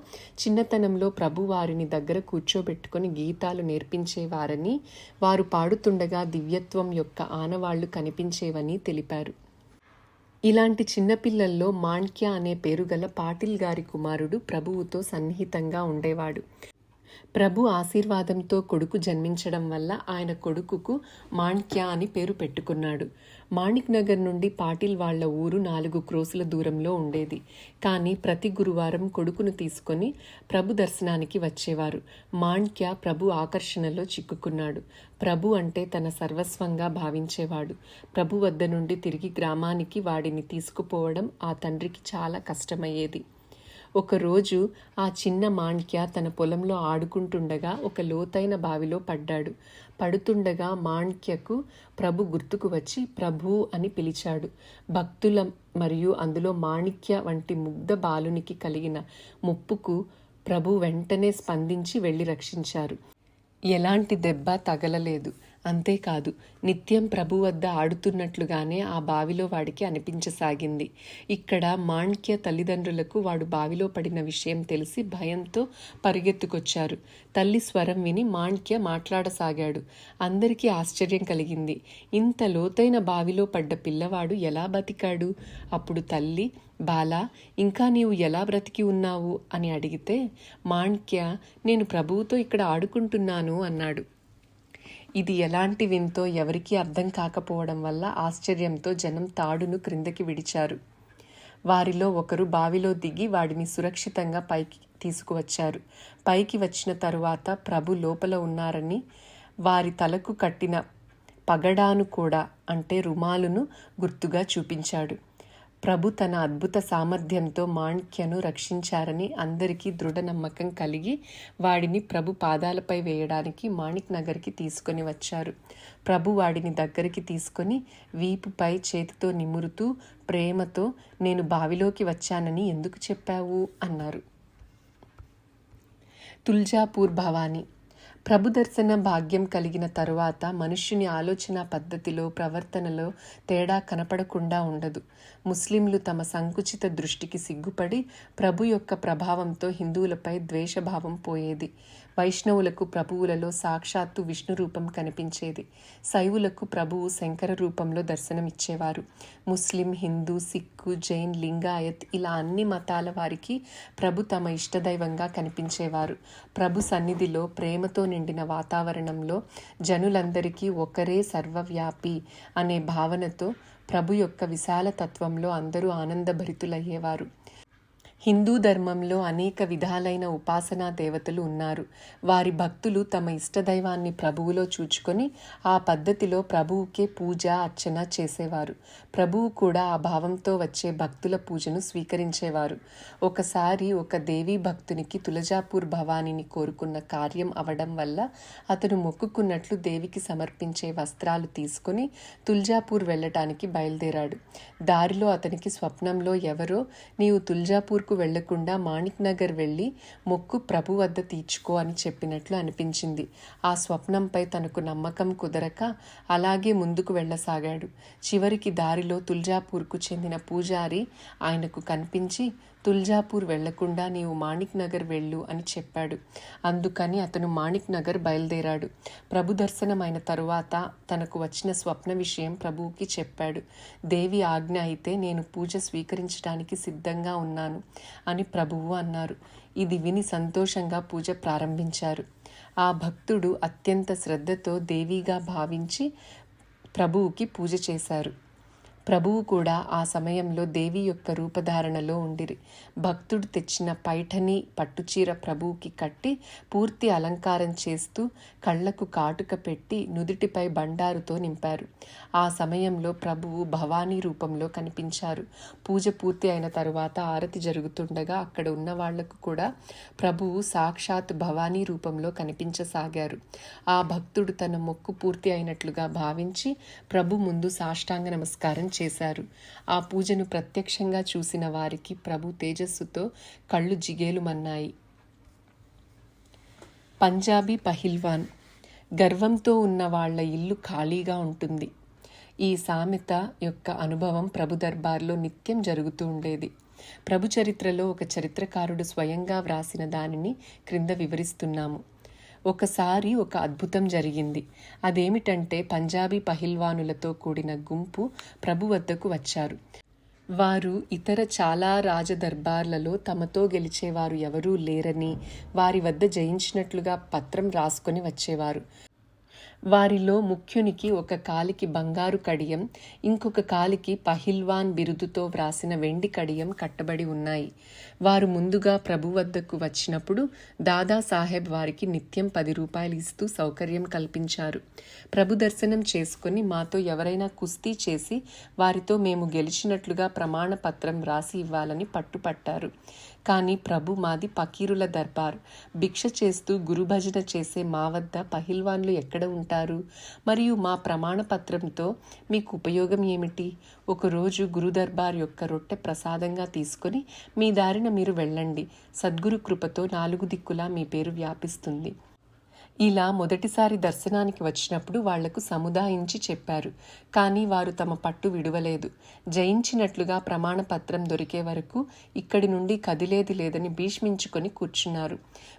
చిన్నతనంలో ప్రభు వారిని దగ్గర కూర్చోబెట్టుకొని గీతాలు నేర్పించేవారని, వారు పాడుతుండగా దివ్యత్వం యొక్క ఆనవాళ్లు కనిపించేవని తెలిపారు. ఇలాంటి చిన్నపిల్లల్లో మాణ్క్య అనే పేరు గల పాటిల్ గారి కుమారుడు ప్రభువుతో సన్నిహితంగా ఉండేవాడు. ప్రభు ఆశీర్వాదంతో కొడుకు జన్మించడం వల్ల ఆయన కొడుకుకు మాణ్క్య అని పేరు పెట్టుకున్నాడు. మాణిక్ నగర్ నుండి పాటిల్ వాళ్ల ఊరు 4 క్రోసుల దూరంలో ఉండేది. కానీ ప్రతి గురువారం కొడుకును తీసుకొని ప్రభు దర్శనానికి వచ్చేవారు. మాణ్క్య ప్రభు ఆకర్షణలో చిక్కుకున్నాడు. ప్రభు అంటే తన సర్వస్వంగా భావించేవాడు. ప్రభు వద్ద నుండి తిరిగి గ్రామానికి వాడిని తీసుకుపోవడం ఆ తండ్రికి చాలా కష్టమయ్యేది. ఒకరోజు ఆ చిన్న మాణ్క్య తన పొలంలో ఆడుకుంటుండగా ఒక లోతైన బావిలో పడ్డాడు. పడుతుండగా మాణ్క్యకు ప్రభు గుర్తుకు వచ్చి ప్రభు అని పిలిచాడు. భక్తుల మరియు అందులో మాణిక్య వంటి ముగ్ధ బాలునికి కలిగిన ముప్పుకు ప్రభు వెంటనే స్పందించి వెళ్లి రక్షించారు. ఎలాంటి దెబ్బ తగలలేదు. అంతేకాదు, నిత్యం ప్రభు వద్ద ఆడుతున్నట్లుగానే ఆ బావిలో వాడికి అనిపించసాగింది. ఇక్కడ మాణ్క్య తల్లిదండ్రులకు వాడు బావిలో పడిన విషయం తెలిసి భయంతో పరిగెత్తుకొచ్చారు. తల్లి స్వరం విని మాణ్క్య మాట్లాడసాగాడు. అందరికీ ఆశ్చర్యం కలిగింది. ఇంత లోతైన బావిలో పడ్డ పిల్లవాడు ఎలా బతికాడు? అప్పుడు తల్లి, బాలా, ఇంకా నీవు ఎలా బ్రతికి ఉన్నావు అని అడిగితే మాణ్క్య, నేను ప్రభువుతో ఇక్కడ ఆడుకుంటున్నాను అన్నాడు. ఇది ఎలాంటి వింతో ఎవరికీ అర్థం కాకపోవడం వల్ల ఆశ్చర్యంతో జనం తాడును క్రిందకి విడిచారు. వారిలో ఒకరు బావిలో దిగి వాడిని సురక్షితంగా పైకి తీసుకువచ్చారు. పైకి వచ్చిన తరువాత ప్రభు లోపల ఉన్నారని, వారి తలకు కట్టిన పగడాను కూడా అంటే రుమాలును గుర్తుగా చూపించాడు. ప్రభు తన అద్భుత సామర్థ్యంతో మాణిక్యను రక్షించారని అందరికీ దృఢ నమ్మకం కలిగి వాడిని ప్రభు పాదాలపై వేయడానికి మాణిక్ నగర్కి తీసుకొని వచ్చారు. ప్రభు వాడిని దగ్గరికి తీసుకొని వీపుపై చేతితో నిమురుతూ ప్రేమతో, నేను బావిలోకి వచ్చానని ఎందుకు చెప్పావు అన్నారు. తుల్జాపూర్ భవానీ. ప్రభు దర్శన భాగ్యం కలిగిన తరువాత మనుష్యుని ఆలోచన పద్ధతిలో, ప్రవర్తనలో తేడా కనపడకుండా ఉండదు. ముస్లింలు తమ సంకుచిత దృష్టికి సిగ్గుపడి ప్రభు యొక్క ప్రభావంతో హిందువులపై ద్వేషభావం పోయేది. వైష్ణవులకు ప్రభువులలో సాక్షాత్తు విష్ణు రూపం కనిపించేది. శైవులకు ప్రభువు శంకర రూపంలో దర్శనమిచ్చేవారు. ముస్లిం, హిందూ, సిక్కు, జైన్, లింగాయత్ ఇలా అన్ని మతాల వారికి ప్రభు తమ ఇష్టదైవంగా కనిపించేవారు. ప్రభు సన్నిధిలో ప్రేమతో నిండిన వాతావరణంలో జనులందరికీ ఒకరే సర్వవ్యాపి అనే భావనతో ప్రభు యొక్క విశాల తత్వంలో అందరూ ఆనందభరితులయ్యేవారు. హిందూ ధర్మంలో అనేక విధాలైన ఉపాసనా దేవతలు ఉన్నారు. వారి భక్తులు తమ ఇష్టదైవాన్ని ప్రభువులో చూచుకొని ఆ పద్ధతిలో ప్రభువుకే పూజ, అర్చన చేసేవారు. ప్రభువు కూడా ఆ భావంతో వచ్చే భక్తుల పూజను స్వీకరించేవారు. ఒకసారి ఒక దేవీ భక్తునికి తులజాపూర్ భవానీని కోరుకున్న కార్యం అవడం వల్ల అతను మొక్కుకున్నట్లు దేవికి సమర్పించే వస్త్రాలు తీసుకుని తుల్జాపూర్ వెళ్ళటానికి బయలుదేరాడు. దారిలో అతనికి స్వప్నంలో ఎవరో, నీవు తుల్జాపూర్కు వెళ్లకుండా మాణిక్ నగర్ వెళ్ళి మొక్కు ప్రభు వద్ద తీర్చుకో అని చెప్పినట్లు అనిపించింది. ఆ స్వప్నంపై తనకు నమ్మకం కుదరక అలాగే ముందుకు వెళ్ళసాగాడు. చివరికి దారిలో తుల్జాపూర్కు చెందిన పూజారి ఆయనకు కనిపించి, తుల్జాపూర్ వెళ్లకుండా నీవు మాణిక్ నగర్ వెళ్ళు అని చెప్పాడు. అందుకని అతను మాణిక్ నగర్ బయలుదేరాడు. ప్రభు దర్శనం అయిన తరువాత తనకు వచ్చిన స్వప్న విషయం ప్రభువుకి చెప్పాడు. దేవి ఆజ్ఞ అయితే నేను పూజ స్వీకరించడానికి సిద్ధంగా ఉన్నాను అని ప్రభువు అన్నారు. ఇది విని సంతోషంగా పూజ ప్రారంభించారు. ఆ భక్తుడు అత్యంత శ్రద్ధతో దేవిగా భావించి ప్రభువుకి పూజ చేశారు. ప్రభువు కూడా ఆ సమయంలో దేవి యొక్క రూపధారణలో ఉండిరి. భక్తుడు తెచ్చిన పైఠని పట్టుచీర ప్రభువుకి కట్టి పూర్తి అలంకారం చేస్తూ కళ్లకు కాటుక పెట్టి నుదుటిపై బండారుతో నింపారు. ఆ సమయంలో ప్రభువు భవానీ రూపంలో కనిపించారు. పూజ పూర్తి అయిన తరువాత ఆరతి జరుగుతుండగా అక్కడ ఉన్న వాళ్లకు కూడా ప్రభువు సాక్షాత్ భవానీ రూపంలో కనిపించసాగారు. ఆ భక్తుడు తన మొక్కు పూర్తి అయినట్లుగా భావించి ప్రభు ముందు సాష్టాంగ నమస్కారం చేశారు. ఆ పూజను ప్రత్యక్షంగా చూసిన వారికి ప్రభు తేజస్సుతో కళ్ళు జిగేలుమన్నాయి. పంజాబీ పహిల్వాన్. గర్వంతో ఉన్న వాళ్ల ఇల్లు ఖాళీగా ఉంటుంది. ఈ సామెత యొక్క అనుభవం ప్రభు దర్బార్లో నిత్యం జరుగుతూ ఉండేది. ప్రభు చరిత్రలో ఒక చరిత్రకారుడు స్వయంగా వ్రాసిన దానిని క్రింద వివరిస్తున్నాము. ఒకసారి ఒక అద్భుతం జరిగింది. అదేమిటంటే పంజాబీ పహిల్వానులతో కూడిన గుంపు ప్రభు వద్దకు వచ్చారు. వారు ఇతర చాలా రాజదర్బార్లలో తమతో గెలిచేవారు ఎవరూ లేరని, వారి వద్ద జయించినట్లుగా పత్రం రాసుకొని వచ్చేవారు. వారిలో ముఖ్యునికి ఒక కాలికి బంగారు కడియం, ఇంకొక కాలికి పహిల్వాన్ బిరుదుతో వ్రాసిన వెండి కడియం కట్టబడి ఉన్నాయి. వారు ముందుగా ప్రభు వద్దకు వచ్చినప్పుడు దాదాసాహెబ్ వారికి నిత్యం 10 రూపాయలు ఇస్తూ సౌకర్యం కల్పించారు. ప్రభు దర్శనం చేసుకుని మాతో ఎవరైనా కుస్తీ చేసి వారితో మేము గెలిచినట్లుగా ప్రమాణ పత్రం వ్రాసి ఇవ్వాలని పట్టుపట్టారు. కానీ ప్రభు మాది పకీరుల దర్బార్. భిక్ష చేస్తూ గురుభజన చేసే మా వద్ద పహిల్వాన్లు ఎక్కడ ఉంటారు? మరియు మా ప్రమాణ పత్రంతో మీకు ఉపయోగం ఏమిటి? ఒకరోజు గురు దర్బార్ యొక్క రొట్టె ప్రసాదంగా తీసుకొని మీ దారిన మీరు వెళ్ళండి. సద్గురు కృపతో 4 దిక్కులా మీ పేరు వ్యాపిస్తుంది. ఇలా మొదటిసారి దర్శనానికి వచ్చినప్పుడు వాళ్లకు సముదాయించి చెప్పారు. కానీ వారు తమ పట్టు విడువలేదు. జయించినట్లుగా ప్రమాణపత్రం దొరికే వరకు ఇక్కడి నుండి కదిలేది లేదని భీష్మించుకొని కూర్చున్నారు.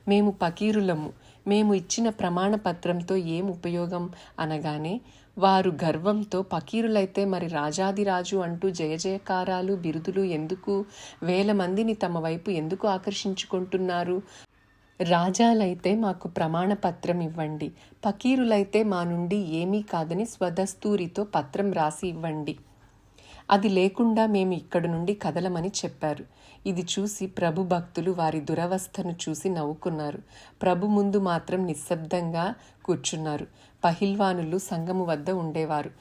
మేము పకీరులము, మేము ఇచ్చిన ప్రమాణపత్రంతో ఏం ఉపయోగం అనగానే వారు గర్వంతో, పకీరులైతే మరి రాజాదిరాజు అంటూ జయజయకారాలు బిరుదులు ఎందుకు? 1000 మందిని తమ వైపు ఎందుకు ఆకర్షించుకుంటున్నారు? రాజాలైతే మాకు ప్రమాణపత్రం ఇవ్వండి, పకీరులైతే మా నుండి ఏమీ కాదని స్వదస్తూరితో పత్రం రాసి ఇవ్వండి. అది లేకుండా మేము ఇక్కడి నుండి కదలమని చెప్పారు. ఇది చూసి ప్రభు భక్తులు వారి దురవస్థను చూసి నవ్వుకున్నారు. ప్రభు ముందు మాత్రం నిశ్శబ్దంగా కూర్చున్నారు. పహిల్వానులు సంఘము వద్ద ఉండేవారు.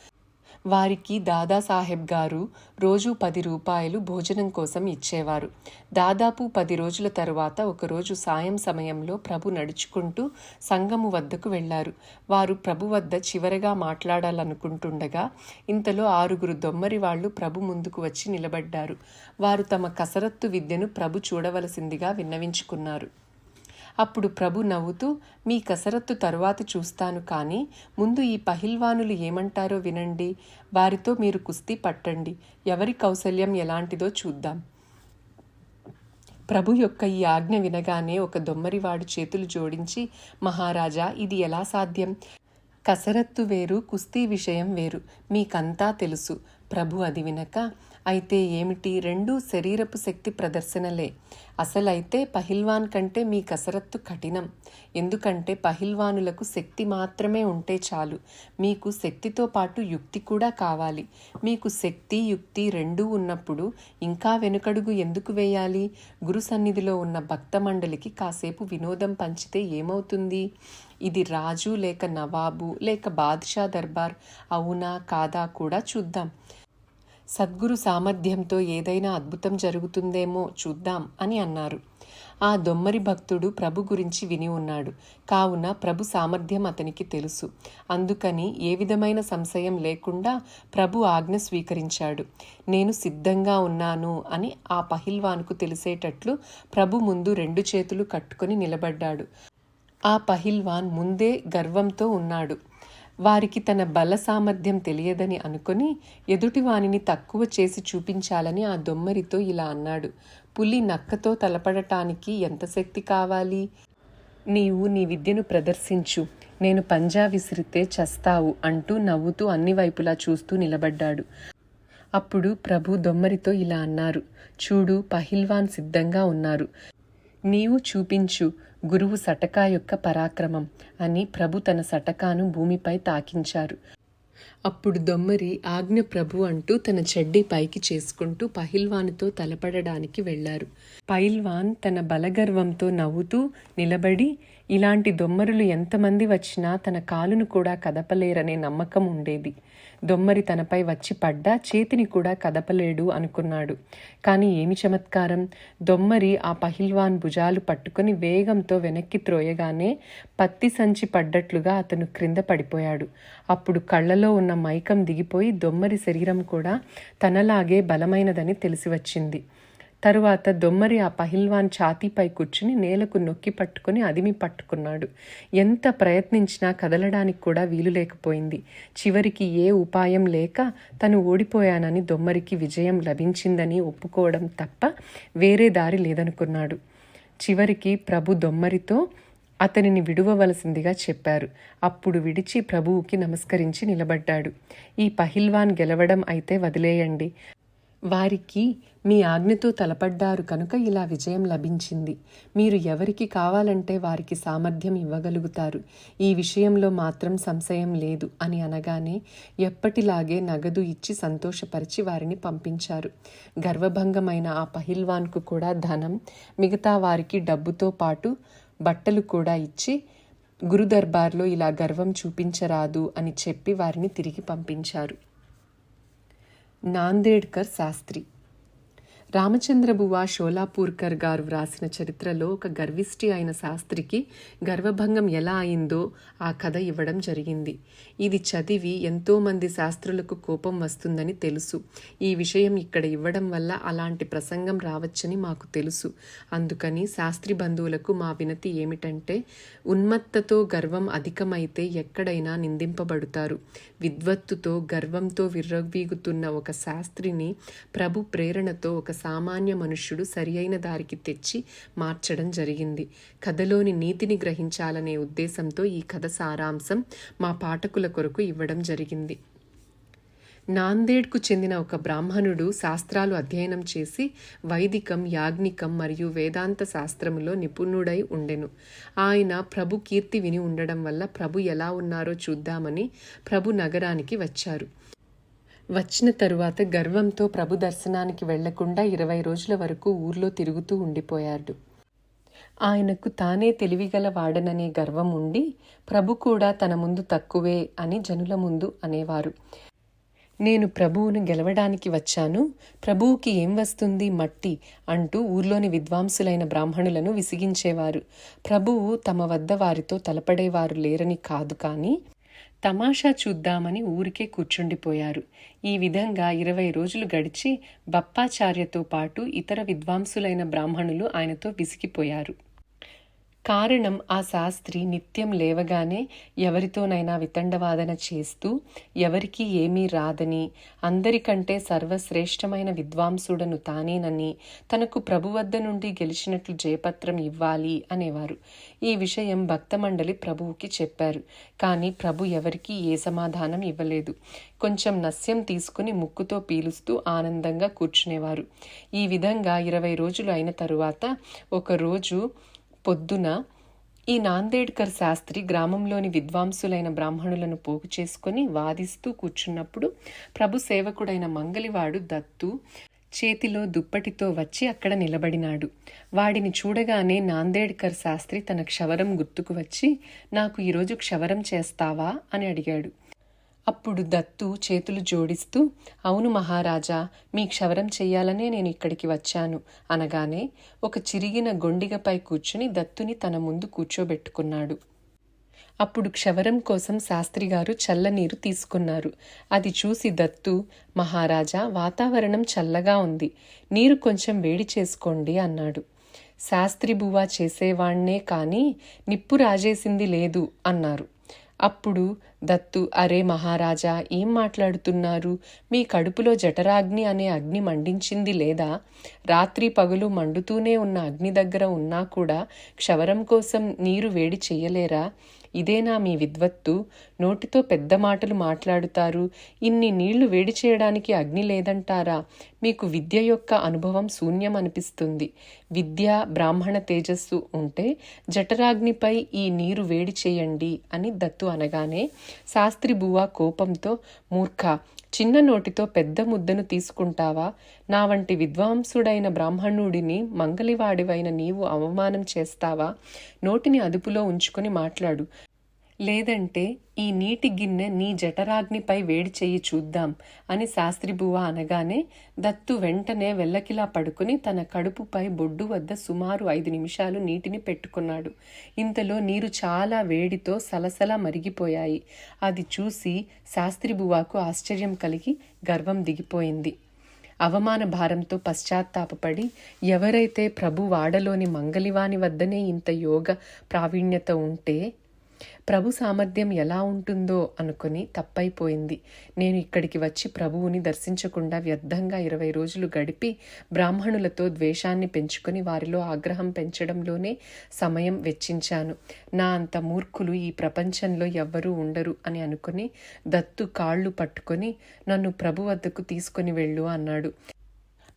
వారికి దాదాసాహెబ్ గారు రోజు 10 రూపాయలు భోజనం కోసం ఇచ్చేవారు. దాదాపు 10 రోజుల తరువాత ఒకరోజు సాయం సమయంలో ప్రభు నడుచుకుంటూ సంఘము వద్దకు వెళ్లారు. వారు ప్రభు వద్ద చివరగా మాట్లాడాలనుకుంటుండగా ఇంతలో 6 దొమ్మరి వాళ్ళు ప్రభు ముందుకు వచ్చి నిలబడ్డారు. వారు తమ కసరత్తు విద్యను ప్రభు చూడవలసిందిగా విన్నవించుకున్నారు. అప్పుడు ప్రభు నవ్వుతూ, మీ కసరత్తు తరువాత చూస్తాను, కానీ ముందు ఈ పహిల్వానులు ఏమంటారో వినండి. వారితో మీరు కుస్తీ పట్టండి. ఎవరి కౌశల్యం ఎలాంటిదో చూద్దాం. ప్రభు యొక్క ఈ ఆజ్ఞ వినగానే ఒక దొమ్మరివాడు చేతులు జోడించి, మహారాజా, ఇది ఎలా సాధ్యం? కసరత్తు వేరు, కుస్తీ విషయం వేరు, మీకంతా తెలుసు. ప్రభు అది వినక, అయితే ఏమిటి, రెండూ శరీరపు శక్తి ప్రదర్శనలే. అసలైతే పహిల్వాన్ కంటే మీ కసరత్తు కఠినం. ఎందుకంటే పహిల్వానులకు శక్తి మాత్రమే ఉంటే చాలు. మీకు శక్తితో పాటు యుక్తి కూడా కావాలి. మీకు శక్తి, యుక్తి రెండూ ఉన్నప్పుడు ఇంకా వెనుకడుగు ఎందుకు వేయాలి? గురు సన్నిధిలో ఉన్న భక్త మండలికి కాసేపు వినోదం పంచితే ఏమవుతుంది? ఇది రాజు లేక నవాబు లేక బాద్షా దర్బార్ అవునా కాదా కూడా చూద్దాం. సద్గురు సామర్థ్యంతో ఏదైనా అద్భుతం జరుగుతుందేమో చూద్దాం అని అన్నారు. ఆ దొమ్మరి భక్తుడు ప్రభు గురించి విని ఉన్నాడు. కావున ప్రభు సామర్థ్యం అతనికి తెలుసు. అందుకని ఏ విధమైన సంశయం లేకుండా ప్రభు ఆజ్ఞ స్వీకరించాడు. నేను సిద్ధంగా ఉన్నాను అని ఆ పహిల్వాన్కు తెలిసేటట్లు ప్రభు ముందు 2 చేతులు కట్టుకొని నిలబడ్డాడు. ఆ పహిల్వాన్ ముందే గర్వంతో ఉన్నాడు. వారికి తన బల సామర్థ్యం తెలియదని అనుకుని ఎదుటివానిని తక్కువ చేసి చూపించాలని ఆ దొమ్మరితో ఇలా అన్నాడు. పులి నక్కతో తలపడటానికి ఎంత శక్తి కావాలి? నీవు నీ విద్యను ప్రదర్శించు, నేను పంజా విసిరితే చస్తావు అంటూ నవ్వుతూ అన్ని వైపులా చూస్తూ నిలబడ్డాడు. అప్పుడు ప్రభు దొమ్మరితో ఇలా అన్నారు. చూడు, పహిల్వాన్ సిద్ధంగా ఉన్నారు. నీవు చూపించు గురువు సటకా యొక్క పరాక్రమం అని ప్రభు తన సటకాను భూమిపై తాకించారు. అప్పుడు దొమ్మరి ఆజ్ఞ ప్రభు అంటూ తన చెడ్డీ పైకి చేసుకుంటూ పహిల్వాన్తో తలపడడానికి వెళ్లారు. పహిల్వాన్ తన బలగర్వంతో నవ్వుతూ నిలబడి, ఇలాంటి దొమ్మరులు ఎంతమంది వచ్చినా తన కాలును కూడా కదపలేరనే నమ్మకం ఉండేది. దొమ్మరి తనపై వచ్చి పడ్డా చేతిని కూడా కదపలేడు అనుకున్నాడు. కానీ ఏమి చమత్కారం! దొమ్మరి ఆ పహిల్వాన్ భుజాలు పట్టుకుని వేగంతో వెనక్కి త్రోయగానే పత్తి సంచి పడ్డట్లుగా అతను క్రింద పడిపోయాడు. అప్పుడు కళ్ళలో ఉన్న మైకం దిగిపోయి దొమ్మరి శరీరం కూడా తనలాగే బలమైనదని తెలిసి వచ్చింది. తరువాత దొమ్మరి ఆ పహిల్వాన్ ఛాతీపై కూర్చుని నేలకు నొక్కి పట్టుకుని అదిమి పట్టుకున్నాడు. ఎంత ప్రయత్నించినా కదలడానికి కూడా వీలు లేకపోయింది. చివరికి ఏ ఉపాయం లేక తను ఓడిపోయానని దొమ్మరికి విజయం లభించిందని ఒప్పుకోవడం తప్ప వేరే దారి లేదనుకున్నాడు. చివరికి ప్రభు దొమ్మరితో అతనిని విడువవలసిందిగా చెప్పారు. అప్పుడు విడిచి ప్రభువుకి నమస్కరించి నిలబడ్డాడు. ఈ పహిల్వాన్ గెలవడం అయితే వదిలేయండి. వారికి మీ ఆజ్ఞతో తలపడ్డారు కనుక ఇలా విజయం లభించింది. మీరు ఎవరికి కావాలంటే వారికి సామర్థ్యం ఇవ్వగలుగుతారు. ఈ విషయంలో మాత్రం సంశయం లేదు అని అనగానే ఎప్పటిలాగే నగదు ఇచ్చి సంతోషపరిచి వారిని పంపించారు. గర్వభంగమైన ఆ పహిల్వాన్కు కూడా ధనం, మిగతా వారికి డబ్బుతో పాటు బట్టలు కూడా ఇచ్చి గురుదర్బార్లో ఇలా గర్వం చూపించరాదు అని చెప్పి వారిని తిరిగి పంపించారు. నాందేడ్కర్ శాస్త్రి. రామచంద్రబువ షోలాపూర్కర్ గారు వ్రాసిన చరిత్రలో ఒక గర్విష్టి అయిన శాస్త్రికి గర్వభంగం ఎలా అయిందో ఆ కథ ఇవ్వడం జరిగింది. ఇది చదివి ఎంతోమంది శాస్త్రులకు కోపం వస్తుందని తెలుసు. ఈ విషయం ఇక్కడ ఇవ్వడం వల్ల అలాంటి ప్రసంగం రావచ్చని మాకు తెలుసు. అందుకని శాస్త్రి బంధువులకు మా వినతి ఏమిటంటే, ఉన్మత్తతో గర్వం అధికమైతే ఎక్కడైనా నిందింపబడతారు. విద్వత్తుతో గర్వంతో విర్రవీగుతున్న ఒక శాస్త్రిని ప్రభు ప్రేరణతో ఒక సామాన్య మనుష్యుడు సరియైన దారికి తెచ్చి మార్చడం జరిగింది. కథలోని నీతిని గ్రహించాలనే ఉద్దేశంతో ఈ కథ సారాంశం మా పాఠకుల కొరకు ఇవ్వడం జరిగింది. నాందేడ్కు చెందిన ఒక బ్రాహ్మణుడు శాస్త్రాలు అధ్యయనం చేసి వైదికం, యాజ్ఞికం మరియు వేదాంత శాస్త్రములో నిపుణుడై ఉండెను. ఆయన ప్రభు కీర్తి విని ఉండడం వల్ల ప్రభు ఎలా ఉన్నారో చూద్దామని ప్రభు నగరానికి వచ్చారు. వచ్చిన తరువాత గర్వంతో ప్రభు దర్శనానికి వెళ్లకుండా 20 రోజుల వరకు ఊర్లో తిరుగుతూ ఉండిపోయాడు. ఆయనకు తానే తెలివిగల వాడననే గర్వం ఉండి ప్రభు కూడా తన ముందు తక్కువే అని జనుల ముందు అనేవారు. నేను ప్రభువును గెలవడానికి వచ్చాను, ప్రభువుకి ఏం వస్తుంది మట్టి అంటూ ఊర్లోని విద్వాంసులైన బ్రాహ్మణులను విసిగించేవారు. ప్రభువు తమ వద్ద వారితో తలపడేవారు లేరని కాదు, కానీ తమాషా చూద్దామని ఊరికే కూర్చుండిపోయారు. ఈ విధంగా 20 రోజులు గడిచి బప్పాచార్యతో పాటు ఇతర విద్వాంసులైన బ్రాహ్మణులు ఆయనతో విసిగిపోయారు. కారణం, ఆ శాస్త్రి నిత్యం లేవగానే ఎవరితోనైనా వితండవాదన చేస్తూ ఎవరికీ ఏమీ రాదని, అందరికంటే సర్వశ్రేష్టమైన విద్వాంసుడను తానేనని, తనకు ప్రభు వద్ద నుండి గెలిచినట్లు జయపత్రం ఇవ్వాలి అనేవారు. ఈ విషయం భక్తమండలి ప్రభువుకి చెప్పారు. కానీ ప్రభు ఎవరికీ ఏ సమాధానం ఇవ్వలేదు. కొంచెం నస్యం తీసుకుని ముక్కుతో పీలుస్తూ ఆనందంగా కూర్చునేవారు. ఈ విధంగా 20 రోజులు అయిన తరువాత ఒకరోజు పొద్దున ఈ నాందేడ్కర్ శాస్త్రి గ్రామంలోని విద్వాంసులైన బ్రాహ్మణులను పోగు చేసుకుని వాదిస్తూ కూర్చున్నప్పుడు ప్రభు సేవకుడైన మంగలివాడు దత్తు చేతిలో దుప్పటితో వచ్చి అక్కడ నిలబడినాడు. వాడిని చూడగానే నాందేడ్కర్ శాస్త్రి తన క్షవరం గుర్తుకు వచ్చి, నాకు ఈరోజు క్షవరం చేస్తావా అని అడిగాడు. అప్పుడు దత్తు చేతులు జోడిస్తూ, అవును మహారాజా, మీ క్షవరం చెయ్యాలనే నేను ఇక్కడికి వచ్చాను అనగానే ఒక చిరిగిన గొండిగపై కూర్చుని దత్తుని తన ముందు కూర్చోబెట్టుకున్నాడు. అప్పుడు క్షవరం కోసం శాస్త్రిగారు చల్లనీరు తీసుకున్నారు. అది చూసి దత్తు, మహారాజా, వాతావరణం చల్లగా ఉంది, నీరు కొంచెం వేడి చేసుకోండి అన్నాడు. శాస్త్రి బువ్వా చేసేవాణ్ణే కానీ నిప్పు రాజేసింది లేదు అన్నారు. అప్పుడు దత్తు, అరే మహారాజా, ఏం మాట్లాడుతున్నారు? మీ కడుపులో జఠరాగ్ని అనే అగ్ని మండించింది లేదా? రాత్రి పగలు మండుతూనే ఉన్న అగ్ని దగ్గర ఉన్నా కూడా క్షవరం కోసం నీరు వేడి చెయ్యలేరా? ఇదేనా మీ విద్వత్తు? నోటితో పెద్ద మాటలు మాట్లాడుతారు, ఇన్ని నీళ్లు వేడి చేయడానికి అగ్ని లేదంటారా? మీకు విద్య యొక్క అనుభవం శూన్యం అనిపిస్తుంది. విద్య, బ్రాహ్మణ తేజస్సు ఉంటే జఠరాగ్నిపై ఈ నీరు వేడి చేయండి అని దత్తు అనగానే శాస్త్రి బువ్వ కోపంతో, మూర్ఖ, చిన్న నోటితో పెద్ద ముద్దను తీసుకుంటావా? నా వంటి విద్వాంసుడైన బ్రాహ్మణుడిని మంగలివాడివైన నీవు అవమానం చేస్తావా? నోటిని అదుపులో ఉంచుకొని మాట్లాడు, లేదంటే ఈ నీటి గిన్నె నీ జఠరాగ్నిపై వేడి చెయ్యి చూద్దాం అని శాస్త్రిబువ్వ అనగానే దత్తు వెంటనే వెల్లకిలా పడుకుని తన కడుపుపై బొడ్డు వద్ద సుమారు 5 నిమిషాలు నీటిని పెట్టుకున్నాడు. ఇంతలో నీరు చాలా వేడితో సలసలా మరిగిపోయాయి. అది చూసి శాస్త్రిబువ్వకు ఆశ్చర్యం కలిగి గర్వం దిగిపోయింది. అవమాన భారంతో పశ్చాత్తాపపడి, ఎవరైతే ప్రభు వాడలోని మంగలివాని వద్దనే ఇంత యోగ ప్రావీణ్యత ఉంటే ప్రభు సామర్థ్యం ఎలా ఉంటుందో అనుకుని తప్పైపోయింది. నేను ఇక్కడికి వచ్చి ప్రభువుని దర్శించకుండా వ్యర్థంగా 20 రోజులు గడిపి బ్రాహ్మణులతో ద్వేషాన్ని పెంచుకొని వారిలో ఆగ్రహం పెంచడంలోనే సమయం వెచ్చించాను. నా అంత మూర్ఖులు ఈ ప్రపంచంలో ఎవ్వరూ ఉండరు అని అనుకుని దత్తు కాళ్ళు పట్టుకొని నన్ను ప్రభు వద్దకు తీసుకొని వెళ్ళు అన్నాడు.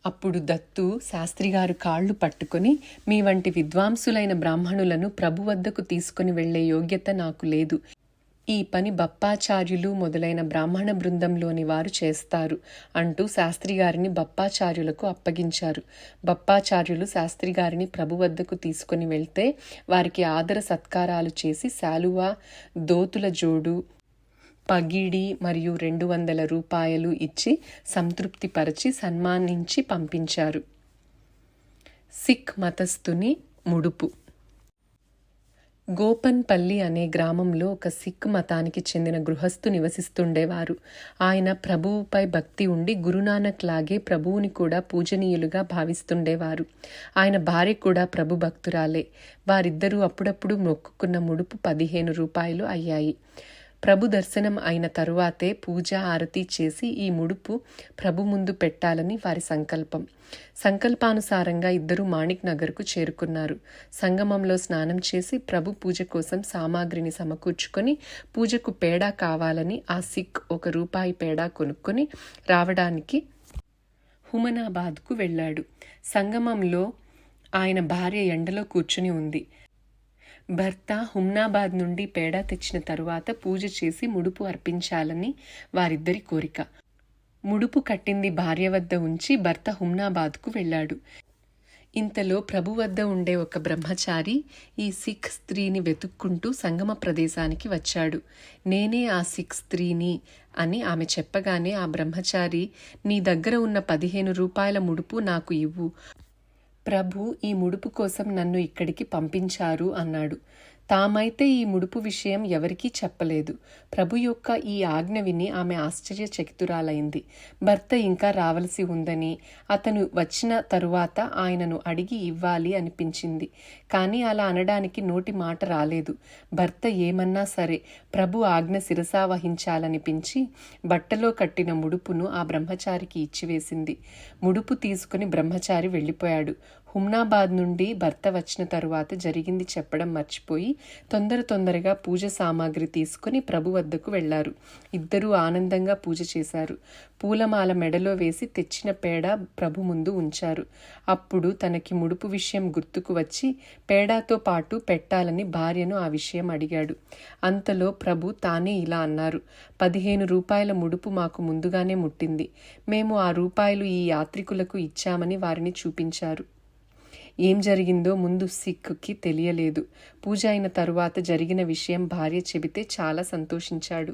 అప్పుడు దత్తు శాస్త్రిగారు కాళ్ళు పట్టుకొని, మీ వంటి విద్వాంసులైన బ్రాహ్మణులను ప్రభు వద్దకు తీసుకుని వెళ్లే యోగ్యత నాకు లేదు. ఈ పని బప్పాచార్యులు మొదలైన బ్రాహ్మణ బృందంలోని వారు చేస్తారు అంటూ శాస్త్రిగారిని బప్పాచార్యులకు అప్పగించారు. బప్పాచార్యులు శాస్త్రిగారిని ప్రభు వద్దకు తీసుకుని వెళ్తే వారికి ఆదర సత్కారాలు చేసి శాలువా, దోతుల జోడు, పగిడి మరియు 200 రూపాయలు ఇచ్చి సంతృప్తిపరిచి సన్మానించి పంపించారు. సిక్ మతస్థుని ముడుపు. గోపన్పల్లి అనే గ్రామంలో ఒక సిక్ మతానికి చెందిన గృహస్థు నివసిస్తుండేవారు. ఆయన ప్రభువుపై భక్తి ఉండి గురునానక్ లాగే ప్రభువుని కూడా పూజనీయులుగా భావిస్తుండేవారు. ఆయన భార్య కూడా ప్రభు భక్తురాలే. వారిద్దరూ అప్పుడప్పుడు మొక్కుకున్న ముడుపు 15 రూపాయలు అయ్యాయి. ప్రభు దర్శనం అయిన తరువాతే పూజ ఆరతి చేసి ఈ ముడుపు ప్రభు ముందు పెట్టాలని వారి సంకల్పం. సంకల్పానుసారంగా ఇద్దరు మాణిక్ నగర్కు చేరుకున్నారు. సంగమంలో స్నానం చేసి ప్రభు పూజ కోసం సామాగ్రిని సమకూర్చుకొని పూజకు పేడా కావాలని ఆ సిక్ 1 రూపాయి పేడా కొనుక్కొని రావడానికి హుమనాబాద్కు వెళ్ళాడు. సంగమంలో ఆయన భార్య ఎండలో కూర్చుని ఉంది. భర్త హుమ్నాబాద్ నుండి పేడా తెచ్చిన తరువాత పూజ చేసి ముడుపు అర్పించాలని వారిద్దరి కోరిక. ముడుపు కట్టింది భార్య వద్ద ఉంచి భర్త హుమ్నాబాద్కు వెళ్ళాడు. ఇంతలో ప్రభు వద్ద ఉండే ఒక బ్రహ్మచారి ఈ సిక్ స్త్రీని వెతుక్కుంటూ సంగమ ప్రదేశానికి వచ్చాడు. నేనే ఆ సిక్ స్త్రీని అని ఆమె చెప్పగానే ఆ బ్రహ్మచారి, నీ దగ్గర ఉన్న 15 రూపాయల ముడుపు నాకు ఇవ్వు. ప్రభు ఈ ముడుపు కోసం నన్ను ఇక్కడికి పంపించారు అన్నాడు. తామైతే ఈ ముడుపు విషయం ఎవరికీ చెప్పలేదు. ప్రభు యొక్క ఈ ఆజ్ఞ విని ఆమె ఆశ్చర్యచకితురాలైంది. భర్త ఇంకా రావలసి ఉందని, అతను వచ్చిన తరువాత ఆయనను అడిగి ఇవ్వాలి అనిపించింది. కానీ అలా అనడానికి నోటి మాట రాలేదు. భర్త ఏమన్నా సరే ప్రభు ఆజ్ఞ శిరసావహించాలనిపించి బట్టలో కట్టిన ముడుపును ఆ బ్రహ్మచారికి ఇచ్చివేసింది. ముడుపు తీసుకుని బ్రహ్మచారి వెళ్ళిపోయాడు. హుమ్నాబాద్ నుండి భర్త వచ్చిన తరువాత జరిగింది చెప్పడం మర్చిపోయి తొందరగా పూజ సామాగ్రి తీసుకుని ప్రభు వద్దకు వెళ్లారు. ఇద్దరూ ఆనందంగా పూజ చేశారు. పూలమాల మెడలో వేసి తెచ్చిన పేడ ప్రభు ముందు ఉంచారు. అప్పుడు తనకి ముడుపు విషయం గుర్తుకు వచ్చి పేడాతో పాటు పెట్టాలని భార్యను ఆ విషయం అడిగాడు. అంతలో ప్రభు తానే ఇలా అన్నారు, 15 రూపాయల ముడుపు మాకు ముందుగానే ముట్టింది. మేము ఆ రూపాయలు ఈ యాత్రికులకు ఇచ్చామని వారిని చూపించారు. ఏం జరిగిందో ముందు సిక్కి తెలియలేదు. పూజ అయిన తరువాత జరిగిన విషయం భార్య చెబితే చాలా సంతోషించాడు.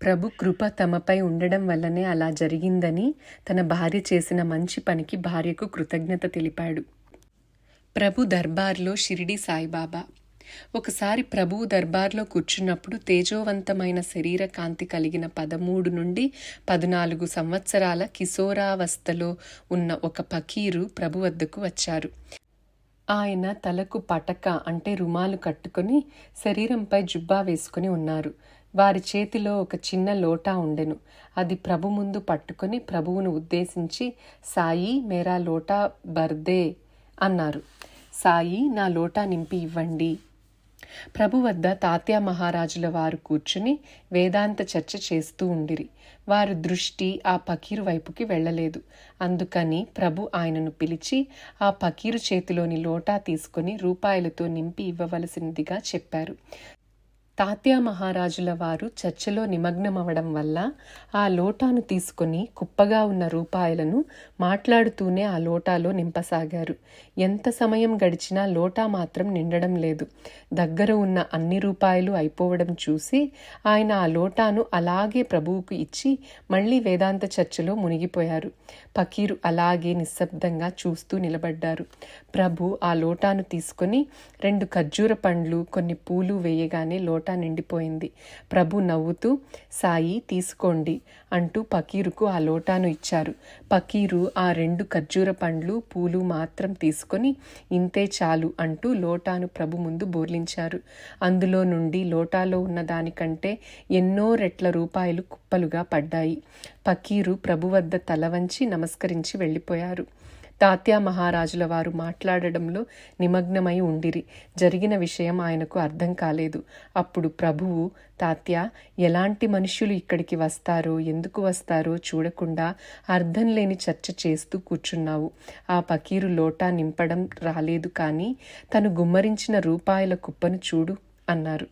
ప్రభు కృప తమపై ఉండడం వల్లనే అలా జరిగిందని, తన భార్య చేసిన మంచి పనికి భార్యకు కృతజ్ఞత తెలిపాడు. ప్రభు దర్బార్లో షిరిడి సాయిబాబా. ఒకసారి ప్రభువు దర్బార్లో కూర్చున్నప్పుడు తేజోవంతమైన శరీర కాంతి కలిగిన 13 నుండి 14 సంవత్సరాల కిశోరావస్థలో ఉన్న ఒక ఫకీరు ప్రభు వద్దకు వచ్చారు. ఆయన తలకు పటక అంటే రుమాలు కట్టుకుని శరీరంపై జుబ్బా వేసుకుని ఉన్నారు. వారి చేతిలో ఒక చిన్న లోటా ఉండెను. అది ప్రభు ముందు పట్టుకుని ప్రభువును ఉద్దేశించి, సాయి మేరా లోటా బర్దే అన్నారు. సాయి నా లోటా నింపి ఇవ్వండి. ప్రభు వద్ద తాత్యా మహారాజుల వారు కూర్చుని వేదాంత చర్చ చేస్తూ ఉండిరి. వారి దృష్టి ఆ ఫకీరు వైపుకి వెళ్ళలేదు. అందుకని ప్రభు ఆయనను పిలిచి ఆ ఫకీరు చేతిలోని లోటా తీసుకుని రూపాయలతో నింపి ఇవ్వవలసినదిగా చెప్పారు. తాత్యా మహారాజుల వారు చర్చలో నిమగ్నమవడం వల్ల ఆ లోటాను తీసుకుని కుప్పగా ఉన్న రూపాయలను మాట్లాడుతూనే ఆ లోటాలో నింపసాగారు. ఎంత సమయం గడిచినా లోటా మాత్రం నిండడం లేదు. దగ్గర ఉన్న అన్ని రూపాయలు అయిపోవడం చూసి ఆయన ఆ లోటాను అలాగే ప్రభువుకు ఇచ్చి మళ్ళీ వేదాంత చర్చలో మునిగిపోయారు. ఫకీరు అలాగే నిశ్శబ్దంగా చూస్తూ నిలబడ్డారు. ప్రభు ఆ లోటాను తీసుకొని 2 ఖర్జూర పండ్లు కొన్ని పూలు వేయగానే లోటా నిండిపోయింది. ప్రభు నవ్వుతూ, సాయి తీసుకోండి అంటూ ఫకీరుకు ఆ లోటాను ఇచ్చారు. ఫకీరు ఆ 2 ఖర్జూర పండ్లు పూలు మాత్రం తీసుకొని ఇంతే చాలు అంటూ లోటాను ప్రభు ముందు బోర్లించారు. అందులో నుండి లోటాలో ఉన్న దానికంటే ఎన్నో రెట్ల రూపాయలు కుప్పలుగా పడ్డాయి. ఫకీరు ప్రభు వద్ద తల వంచి నమస్కరించి వెళ్ళిపోయారు. తాత్యా మహారాజుల వారు మాట్లాడడంలో నిమగ్నమై ఉండిరి. జరిగిన విషయం ఆయనకు అర్థం కాలేదు. అప్పుడు ప్రభువు, తాత్యా, ఎలాంటి మనుష్యులు ఇక్కడికి వస్తారో ఎందుకు వస్తారో చూడకుండా అర్థం లేని చర్చ చేస్తూ కూర్చున్నావు. ఆ ఫకీరు లోటా నింపడం రాలేదు, కానీ తను గుమ్మరించిన రూపాయల కుప్పను చూడు అన్నారు.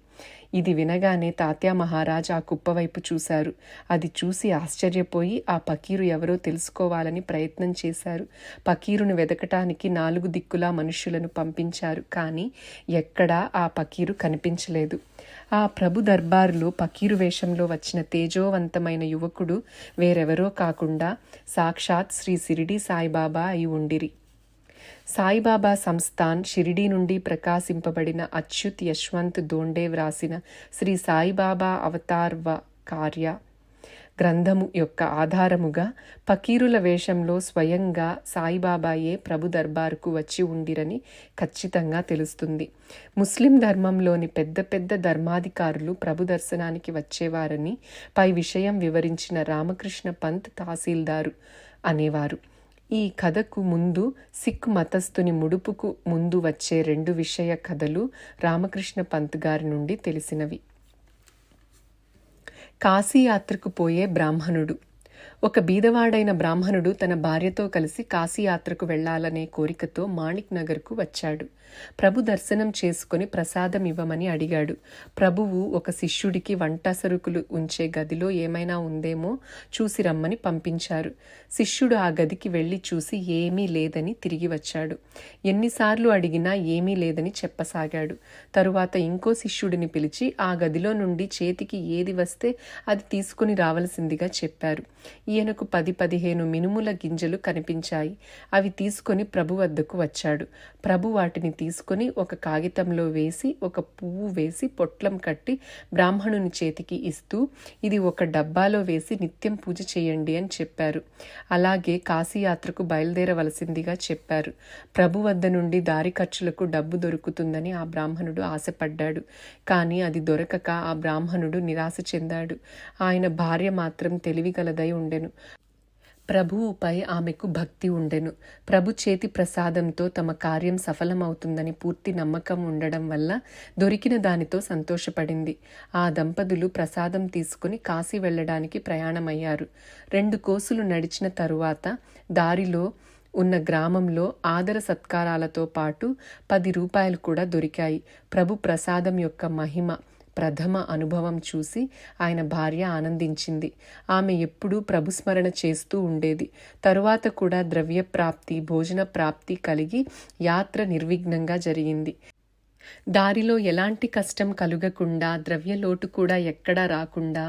ఇది వినగానే తాత్యా మహారాజ్ ఆ కుప్ప వైపు చూశారు. అది చూసి ఆశ్చర్యపోయి ఆ ఫకీరు ఎవరో తెలుసుకోవాలని ప్రయత్నం చేశారు. ఫకీరును వెదకటానికి 4 దిక్కులా మనుష్యులను పంపించారు, కానీ ఎక్కడా ఆ ఫకీరు కనిపించలేదు. ఆ ప్రభు దర్బారులో ఫకీరు వేషంలో వచ్చిన తేజోవంతమైన యువకుడు వేరెవరో కాకుండా సాక్షాత్ శ్రీ షిరిడి సాయిబాబా అయి ఉండిరి. సాయిబాబా సంస్థాన్ షిరిడీ నుండి ప్రకాశింపబడిన అచ్యుత్ యశ్వంత్ దోండే వ్రాసిన శ్రీ సాయిబాబా అవతార్వ కార్య గ్రంథము యొక్క ఆధారముగా ఫకీరుల వేషంలో స్వయంగా సాయిబాబాయే ప్రభు దర్బారుకు వచ్చి ఉండిరని ఖచ్చితంగా తెలుస్తుంది. ముస్లిం ధర్మంలోని పెద్ద పెద్ద ధర్మాధికారులు ప్రభు దర్శనానికి వచ్చేవారని పై విషయం వివరించిన రామకృష్ణ పంత్ తహసీల్దారు అనేవారు. ఈ కథకు ముందు సిక్ మతస్థుని ముడుపుకు ముందు వచ్చే 2 విషయ కథలు రామకృష్ణ పంత్ గారి నుండి తెలిసినవి. కాశీయాత్రకు పోయే బ్రాహ్మణుడు. ఒక బీదవాడైన బ్రాహ్మణుడు తన భార్యతో కలిసి కాశీయాత్రకు వెళ్లాలనే కోరికతో మాణిక్ నగర్కు వచ్చాడు. ప్రభు దర్శనం చేసుకుని ప్రసాదం ఇవ్వమని అడిగాడు. ప్రభువు ఒక శిష్యుడికి వంట సరుకులు ఉంచే గదిలో ఏమైనా ఉందేమో చూసి రమ్మని పంపించారు. శిష్యుడు ఆ గదికి వెళ్లి చూసి ఏమీ లేదని తిరిగి వచ్చాడు. ఎన్నిసార్లు అడిగినా ఏమీ లేదని చెప్పసాగాడు. తరువాత ఇంకో శిష్యుడిని పిలిచి ఆ గదిలో నుండి చేతికి ఏది వస్తే అది తీసుకుని రావలసిందిగా చెప్పారు. ఈయనకు 10-15 మినుముల గింజలు కనిపించాయి. అవి తీసుకొని ప్రభు వద్దకు వచ్చాడు. ప్రభు వాటిని తీసుకొని ఒక కాగితంలో వేసి ఒక పువ్వు వేసి పొట్లం కట్టి బ్రాహ్మణుని చేతికి ఇస్తూ, ఇది ఒక డబ్బాలో వేసి నిత్యం పూజ చేయండి అని చెప్పారు. అలాగే కాశీయాత్రకు బయలుదేరవలసిందిగా చెప్పారు. ప్రభు వద్ద నుండి దారి ఖర్చులకు డబ్బు దొరుకుతుందని ఆ బ్రాహ్మణుడు ఆశపడ్డాడు. కానీ అది దొరకక ఆ బ్రాహ్మణుడు నిరాశ చెందాడు. ఆయన భార్య మాత్రం తెలివిగలదై ఉండెను. ప్రభువుపై ఆమెకు భక్తి ఉండెను. ప్రభు చేతి ప్రసాదంతో తమ కార్యం సఫలమవుతుందని పూర్తి నమ్మకం ఉండడం వల్ల దొరికిన దానితో సంతోషపడింది. ఆ దంపతులు ప్రసాదం తీసుకుని కాశీ వెళ్లడానికి ప్రయాణమయ్యారు. 2 కోసులు నడిచిన తరువాత దారిలో ఉన్న గ్రామంలో ఆదర సత్కారాలతో పాటు 10 రూపాయలు కూడా దొరికాయి. ప్రభు ప్రసాదం యొక్క మహిమ ప్రథమ అనుభవం చూసి ఆయన భార్య ఆనందించింది. ఆమె ఎప్పుడూ ప్రభుస్మరణ చేస్తూ ఉండేది. తరువాత కూడా ద్రవ్య ప్రాప్తి, భోజన ప్రాప్తి కలిగి యాత్ర నిర్విఘ్నంగా జరిగింది. దారిలో ఎలాంటి కష్టం కలుగకుండా, ద్రవ్యలోటు కూడా ఎక్కడా రాకుండా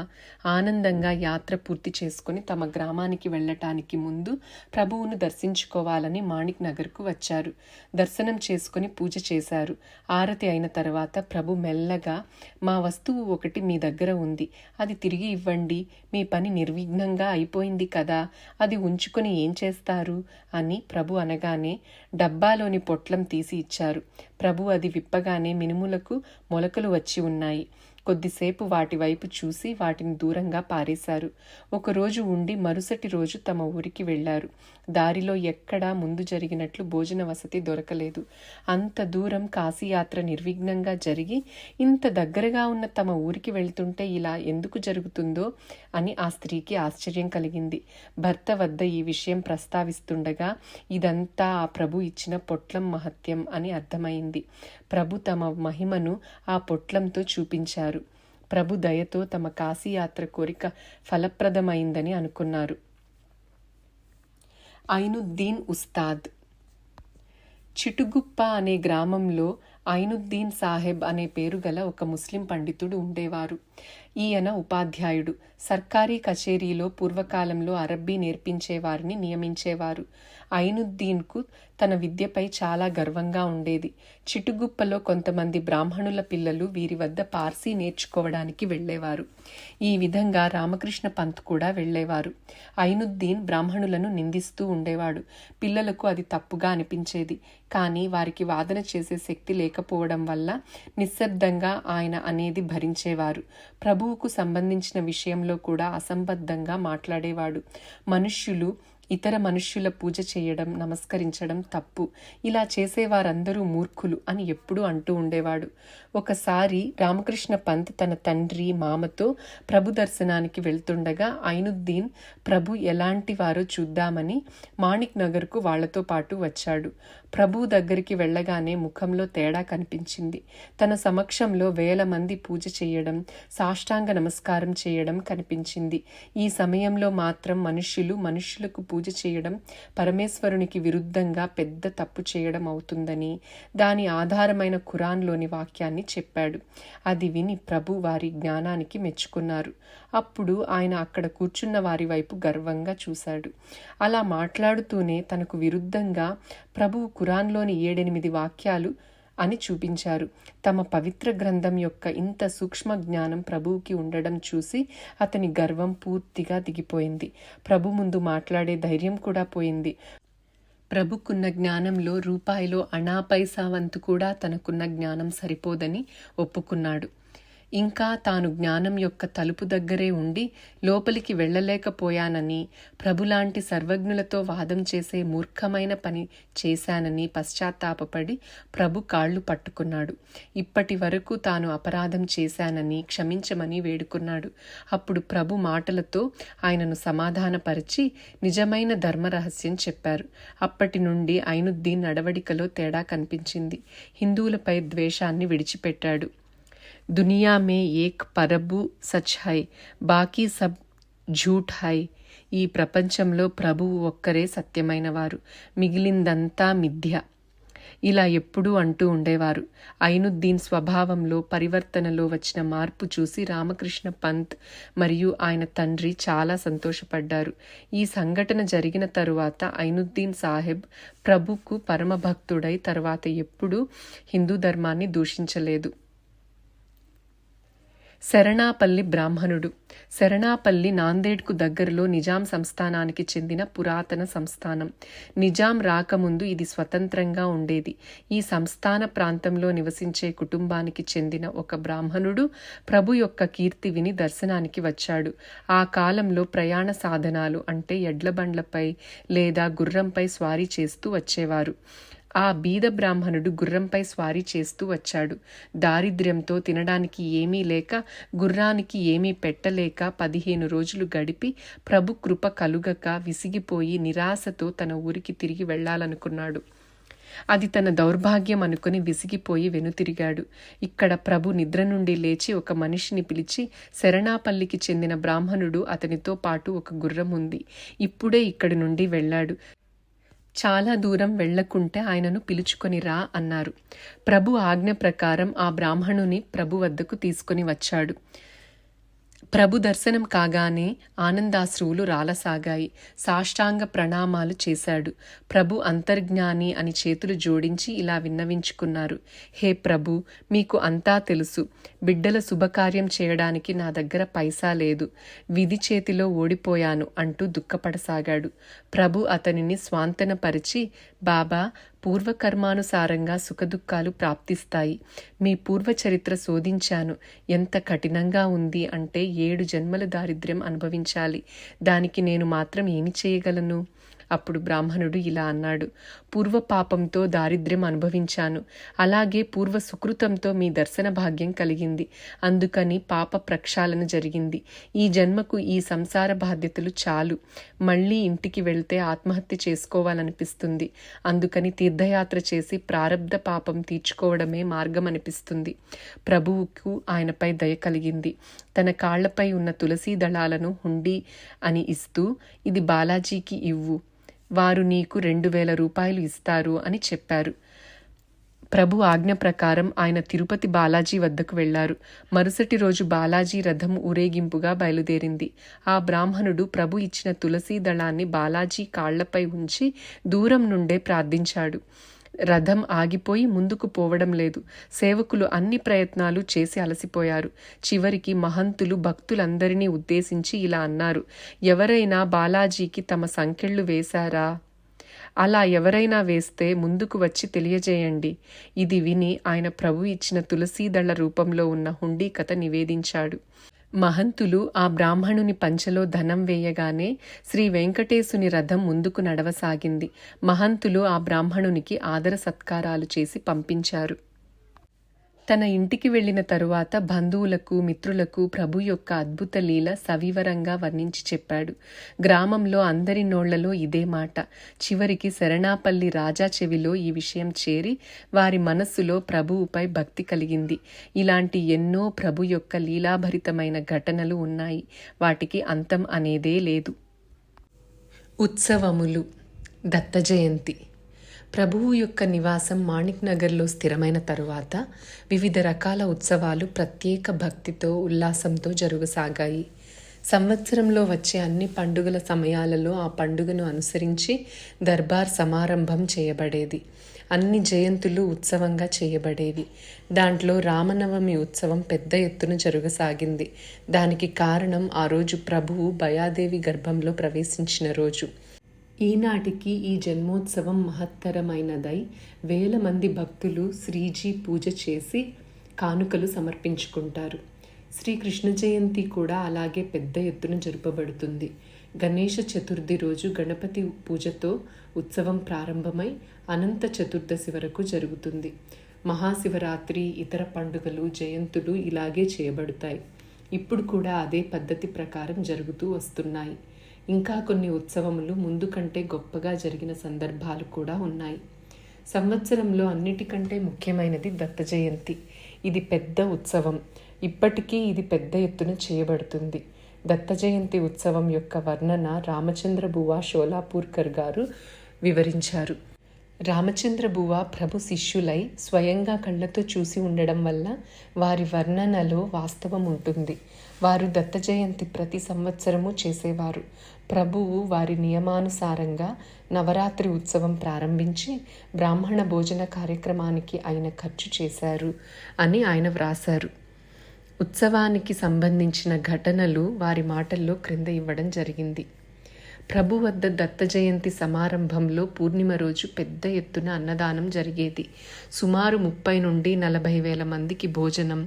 ఆనందంగా యాత్ర పూర్తి చేసుకుని తమ గ్రామానికి వెళ్ళటానికి ముందు ప్రభువును దర్శించుకోవాలని మాణిక్ నగర్కు వచ్చారు. దర్శనం చేసుకుని పూజ చేశారు. ఆరతి అయిన తర్వాత ప్రభు మెల్లగా, మా వస్తువు ఒకటి మీ దగ్గర ఉంది, అది తిరిగి ఇవ్వండి, మీ పని నిర్విఘ్నంగా అయిపోయింది కదా, అది ఉంచుకొని ఏం చేస్తారు అని ప్రభు అనగానే డబ్బాలోని పొట్లం తీసి ఇచ్చారు. ప్రభు అది విప్పగానే మినుములకు మొలకలు వచ్చి ఉన్నాయి. కొద్దిసేపు వాటి వైపు చూసి వాటిని దూరంగా పారేశారు. ఒకరోజు ఉండి మరుసటి రోజు తమ ఊరికి వెళ్లారు. దారిలో ఎక్కడా ముందు జరిగినట్లు భోజన వసతి దొరకలేదు. అంత దూరం కాశీయాత్ర నిర్విఘ్నంగా జరిగి ఇంత దగ్గరగా ఉన్న తమ ఊరికి వెళ్తుంటే ఇలా ఎందుకు జరుగుతుందో అని ఆ స్త్రీకి ఆశ్చర్యం కలిగింది. భర్త వద్ద ఈ విషయం ప్రస్తావిస్తుండగా ఇదంతా ఆ ప్రభు ఇచ్చిన పొట్లం మహత్యం అని అర్థమైంది. ప్రభు తమ మహిమను ఆ పొట్లంతో చూపించారు. ప్రభు దయతో తమ కాశీయాత్ర కోరిక ఫలప్రదమైందని అనుకున్నారు. ఐనుద్దీన్ ఉస్తాద్. చిటుగుప్ప అనే గ్రామంలో ఐనుద్దీన్ సాహెబ్ అనే పేరు గల ఒక ముస్లిం పండితుడు ఉండేవారు. ఈయన ఉపాధ్యాయుడు. సర్కారీ కచేరీలో పూర్వకాలంలో అరబ్బీ నేర్పించేవారిని నియమించేవారు. ఐనుద్దీన్కు తన విద్యపై చాలా గర్వంగా ఉండేది. చిటుగుప్పలో కొంతమంది బ్రాహ్మణుల పిల్లలు వీరి వద్ద పార్సీ నేర్చుకోవడానికి వెళ్లేవారు. ఈ విధంగా రామకృష్ణ పంత్ కూడా వెళ్లేవారు. ఐనుద్దీన్ బ్రాహ్మణులను నిందిస్తూ ఉండేవాడు. పిల్లలకు అది తప్పుగా అనిపించేది. కానీ వారికి వాదన చేసే శక్తి లేకపోవడం వల్ల నిశ్శబ్దంగా ఆయన అనేది భరించేవారు. ప్రభువుకు సంబంధించిన విషయంలో కూడా అసంబద్ధంగా మాట్లాడేవాడు. మనుష్యులు ఇతర మనుష్యుల పూజ చేయడం, నమస్కరించడం తప్పు, ఇలా చేసేవారందరూ మూర్ఖులు అని ఎప్పుడూ అంటూ ఉండేవాడు. ఒకసారి రామకృష్ణ పంత్ తన తండ్రి, మామతో ప్రభు దర్శనానికి వెళ్తుండగా ఐనుద్దీన్ ప్రభు ఎలాంటి వారో చూద్దామని మాణిక్ నగర్కు వాళ్లతో పాటు వచ్చాడు. ప్రభు దగ్గరికి వెళ్ళగానే ముఖంలో తేడా కనిపించింది. తన సమక్షంలో 1000 మంది పూజ చేయడం, సాష్టాంగ నమస్కారం చేయడం కనిపించింది. ఈ సమయంలో మాత్రం మనుష్యులకు పూజ చేయడం పరమేశ్వరునికి విరుద్ధంగా పెద్ద తప్పు చేయడం అవుతుందని, దాని ఆధారమైన ఖురాన్లోని వాక్యాన్ని చెప్పాడు. అది విని ప్రభు వారి జ్ఞానానికి మెచ్చుకున్నారు. అప్పుడు ఆయన అక్కడ కూర్చున్న వారి వైపు గర్వంగా చూశాడు. అలా మాట్లాడుతూనే తనకు విరుద్ధంగా ప్రభువు ఖురాన్లోని 7-8 వాక్యాలు అని చూపించారు. తమ పవిత్ర గ్రంథం యొక్క ఇంత సూక్ష్మ జ్ఞానం ప్రభువుకి ఉండడం చూసి అతని గర్వం పూర్తిగా దిగిపోయింది. ప్రభు ముందు మాట్లాడే ధైర్యం కూడా పోయింది. ప్రభుకున్న జ్ఞానంలో రూపాయిలో అణా పైసా వంతు కూడా తనకున్న జ్ఞానం సరిపోదని ఒప్పుకున్నాడు. ఇంకా తాను జ్ఞానం యొక్క తలుపు దగ్గరే ఉండి లోపలికి వెళ్ళలేకపోయానని, ప్రభులాంటి సర్వజ్ఞులతో వాదం చేసే మూర్ఖమైన పని చేశానని పశ్చాత్తాపపడి ప్రభు కాళ్ళు పట్టుకున్నాడు. ఇప్పటి వరకు తాను అపరాధం చేశానని క్షమించమని వేడుకున్నాడు. అప్పుడు ప్రభు మాటలతో ఆయనను సమాధానపరిచి నిజమైన ధర్మరహస్యం చెప్పారు. అప్పటి నుండి ఐనుద్దీన్ నడవడికలో తేడా కనిపించింది. హిందువులపై ద్వేషాన్ని విడిచిపెట్టాడు. దునియా మే ఏక్ పరబు సచ్ హై, బాకీ సబ్ ఝూఠ్ హై. ఈ ప్రపంచంలో ప్రభువు ఒక్కరే సత్యమైన వారు, మిగిలిందంతా మిథ్య. ఇలా ఎప్పుడూ అంటూ ఉండేవారు. ఐనుద్దీన్ స్వభావంలో పరివర్తనలో వచ్చిన మార్పు చూసి రామకృష్ణ పంత్ మరియు ఆయన తండ్రి చాలా సంతోషపడ్డారు. ఈ సంఘటన జరిగిన తరువాత ఐనుద్దీన్ సాహెబ్ ప్రభుకు పరమభక్తుడై తరువాత ఎప్పుడూ హిందూ ధర్మాన్ని దూషించలేదు. శరణాపల్లి బ్రాహ్మణుడు. శరణాపల్లి నాందేడ్కు దగ్గరలో నిజాం సంస్థానానికి చెందిన పురాతన సంస్థానం. నిజాం రాకముందు ఇది స్వతంత్రంగా ఉండేది. ఈ సంస్థాన ప్రాంతంలో నివసించే కుటుంబానికి చెందిన ఒక బ్రాహ్మణుడు ప్రభు యొక్క కీర్తి విని దర్శనానికి వచ్చాడు. ఆ కాలంలో ప్రయాణ సాధనాలు అంటే ఎడ్లబండ్లపై లేదా గుర్రంపై స్వారీ చేస్తూ వచ్చేవారు. ఆ బీద బ్రాహ్మణుడు గుర్రంపై స్వారీ చేస్తూ వచ్చాడు. దారిద్ర్యంతో తినడానికి ఏమీ లేక, గుర్రానికి ఏమీ పెట్టలేక 15 రోజులు గడిపి ప్రభు కృప కలుగక విసిగిపోయి నిరాశతో తన ఊరికి తిరిగి వెళ్లాలనుకున్నాడు. అది తన దౌర్భాగ్యం అనుకుని విసిగిపోయి వెనుతిరిగాడు. ఇక్కడ ప్రభు నిద్ర నుండి లేచి ఒక మనిషిని పిలిచి, శరణాపల్లికి చెందిన బ్రాహ్మణుడు, అతనితో పాటు ఒక గుర్రం ఉంది, ఇప్పుడే ఇక్కడి నుండి వెళ్ళాడు, చాలా దూరం వెళ్లకుంటే ఆయనను పిలుచుకొని రా అన్నారు. ప్రభు ఆజ్ఞ ప్రకారం ఆ బ్రాహ్మణుని ప్రభు వద్దకు తీసుకుని వచ్చాడు. ప్రభు దర్శనం కాగానే ఆనందాశ్రువులు రాలసాగాయి. సాష్టాంగ ప్రణామాలు చేశాడు. ప్రభు అంతర్జ్ఞాని అని చేతులు జోడించి ఇలా విన్నవించుకున్నారు. హే ప్రభు, మీకు అంతా తెలుసు. బిడ్డల శుభకార్యం చేయడానికి నా దగ్గర పైసా లేదు, విధి చేతిలో ఓడిపోయాను అంటూ దుఃఖపడసాగాడు. ప్రభు అతనిని స్వాంతనపరిచి, బాబా, పూర్వకర్మానుసారంగా సుఖదుఖాలు ప్రాప్తిస్తాయి. మీ పూర్వచరిత్ర శోధించాను. ఎంత కఠినంగా ఉంది అంటే 7 జన్మల దారిద్ర్యం అనుభవించాలి. దానికి నేను మాత్రం ఏమి చేయగలను? అప్పుడు బ్రాహ్మణుడు ఇలా అన్నాడు. పూర్వ పాపంతో దారిద్ర్యం అనుభవించాను. అలాగే పూర్వ సుకృతంతో మీ దర్శన భాగ్యం కలిగింది. అందుకని పాప ప్రక్షాళన జరిగింది. ఈ జన్మకు ఈ సంసార బాధ్యతలు చాలు. మళ్ళీ ఇంటికి వెళ్తే ఆత్మహత్య చేసుకోవాలనిపిస్తుంది. అందుకని తీర్థయాత్ర చేసి ప్రారబ్ధ పాపం తీర్చుకోవడమే మార్గం అనిపిస్తుంది. ప్రభువుకు ఆయనపై దయ కలిగింది. తన కాళ్లపై ఉన్న తులసీ దళాలను హుండీ అని ఇస్తూ, ఇది బాలాజీకి ఇవ్వు, వారు నీకు 2000 రూపాయలు ఇస్తారు అని చెప్పారు. ప్రభు ఆజ్ఞ ప్రకారం ఆయన తిరుపతి బాలాజీ వద్దకు వెళ్లారు. మరుసటి రోజు బాలాజీ రథం ఊరేగింపుగా బయలుదేరింది. ఆ బ్రాహ్మణుడు ప్రభు ఇచ్చిన తులసీ దళాన్ని బాలాజీ కాళ్లపై ఉంచి దూరం నుండే ప్రార్థించాడు. రథం ఆగిపోయి ముందుకు పోవడం లేదు. సేవకులు అన్ని ప్రయత్నాలు చేసి అలసిపోయారు. చివరికి మహంతులు భక్తులందరినీ ఉద్దేశించి ఇలా అన్నారు. ఎవరైనా బాలాజీకి తమ సంకెళ్ళు వేశారా? అలా ఎవరైనా వేస్తే ముందుకు వచ్చి తెలియజేయండి. ఇది విని ఆయన ప్రభు ఇచ్చిన తులసీదళ రూపంలో ఉన్న హుండీ కథ నివేదించాడు. మహంతులు ఆ బ్రాహ్మణుని పంచలో ధనం వేయగానే శ్రీ వెంకటేశుని రథం ముందుకు నడవసాగింది. మహంతులు ఆ బ్రాహ్మణునికి ఆదర సత్కారాలు చేసి పంపించారు. తన ఇంటికి వెళ్లిన తరువాత బంధువులకు, మిత్రులకు ప్రభు యొక్క అద్భుత లీల సవివరంగా వర్ణించి చెప్పాడు. గ్రామంలో అందరి నోళ్లలో ఇదే మాట. చివరికి శరణాపల్లి రాజా చెవిలో ఈ విషయం చేరి వారి మనస్సులో ప్రభువుపై భక్తి కలిగింది. ఇలాంటి ఎన్నో ప్రభు యొక్క లీలాభరితమైన ఘటనలు ఉన్నాయి. వాటికి అంతం అనేదే లేదు. ఉత్సవములు. దత్త జయంతి. ప్రభువు యొక్క నివాసం మాణిక్ నగర్లో స్థిరమైన తరువాత వివిధ రకాల ఉత్సవాలు ప్రత్యేక భక్తితో, ఉల్లాసంతో జరుగసాగాయి. సంవత్సరంలో వచ్చే అన్ని పండుగల సమయాలలో ఆ పండుగను అనుసరించి దర్బార్ సమారంభం చేయబడేది. అన్ని జయంతులు ఉత్సవంగా చేయబడేవి. దాంట్లో రామనవమి ఉత్సవం పెద్ద ఎత్తున జరుగసాగింది. దానికి కారణం ఆ రోజు ప్రభువు బయాదేవి గర్భంలో ప్రవేశించిన రోజు. ఈనాటికి ఈ జన్మోత్సవం మహత్తరమైనదై 1000 మంది భక్తులు శ్రీజీ పూజ చేసి కానుకలు సమర్పించుకుంటారు. శ్రీ కృష్ణ జయంతి కూడా అలాగే పెద్ద ఎత్తున జరుపబడుతుంది. గణేష చతుర్థి రోజు గణపతి పూజతో ఉత్సవం ప్రారంభమై అనంత చతుర్దశి వరకు జరుగుతుంది. మహాశివరాత్రి, ఇతర పండుగలు, జయంతులు ఇలాగే చేయబడతాయి. ఇప్పుడు కూడా అదే పద్ధతి ప్రకారం జరుగుతూ వస్తున్నాయి. ఇంకా కొన్ని ఉత్సవములు ముందు కంటే గొప్పగా జరిగిన సందర్భాలు కూడా ఉన్నాయి. సంవత్సరంలో అన్నిటికంటే ముఖ్యమైనది దత్త జయంతి. ఇది పెద్ద ఉత్సవం. ఇప్పటికీ ఇది పెద్ద ఎత్తున చేయబడుతుంది. దత్త జయంతి ఉత్సవం యొక్క వర్ణన రామచంద్ర బువా షోలాపూర్కర్ గారు వివరించారు. రామచంద్ర బువా ప్రభు శిష్యులై స్వయంగా కళ్ళతో చూసి ఉండడం వల్ల వారి వర్ణనలో వాస్తవం ఉంటుంది. వారు దత్త జయంతి ప్రతి సంవత్సరము చేసేవారు. ప్రభువు వారి నియమానుసారంగా నవరాత్రి ఉత్సవం ప్రారంభించి బ్రాహ్మణ భోజన కార్యక్రమానికి ఆయన ఖర్చు చేశారు అని ఆయన వ్రాసారు. ఉత్సవానికి సంబంధించిన ఘటనలు వారి మాటల్లో క్రింద ఇవ్వడం జరిగింది. ప్రభు వద్ద దత్త జయంతి సమారంభంలో పూర్ణిమ రోజు పెద్ద ఎత్తున అన్నదానం జరిగేది. సుమారు 30 నుండి 40,000 మందికి భోజనం,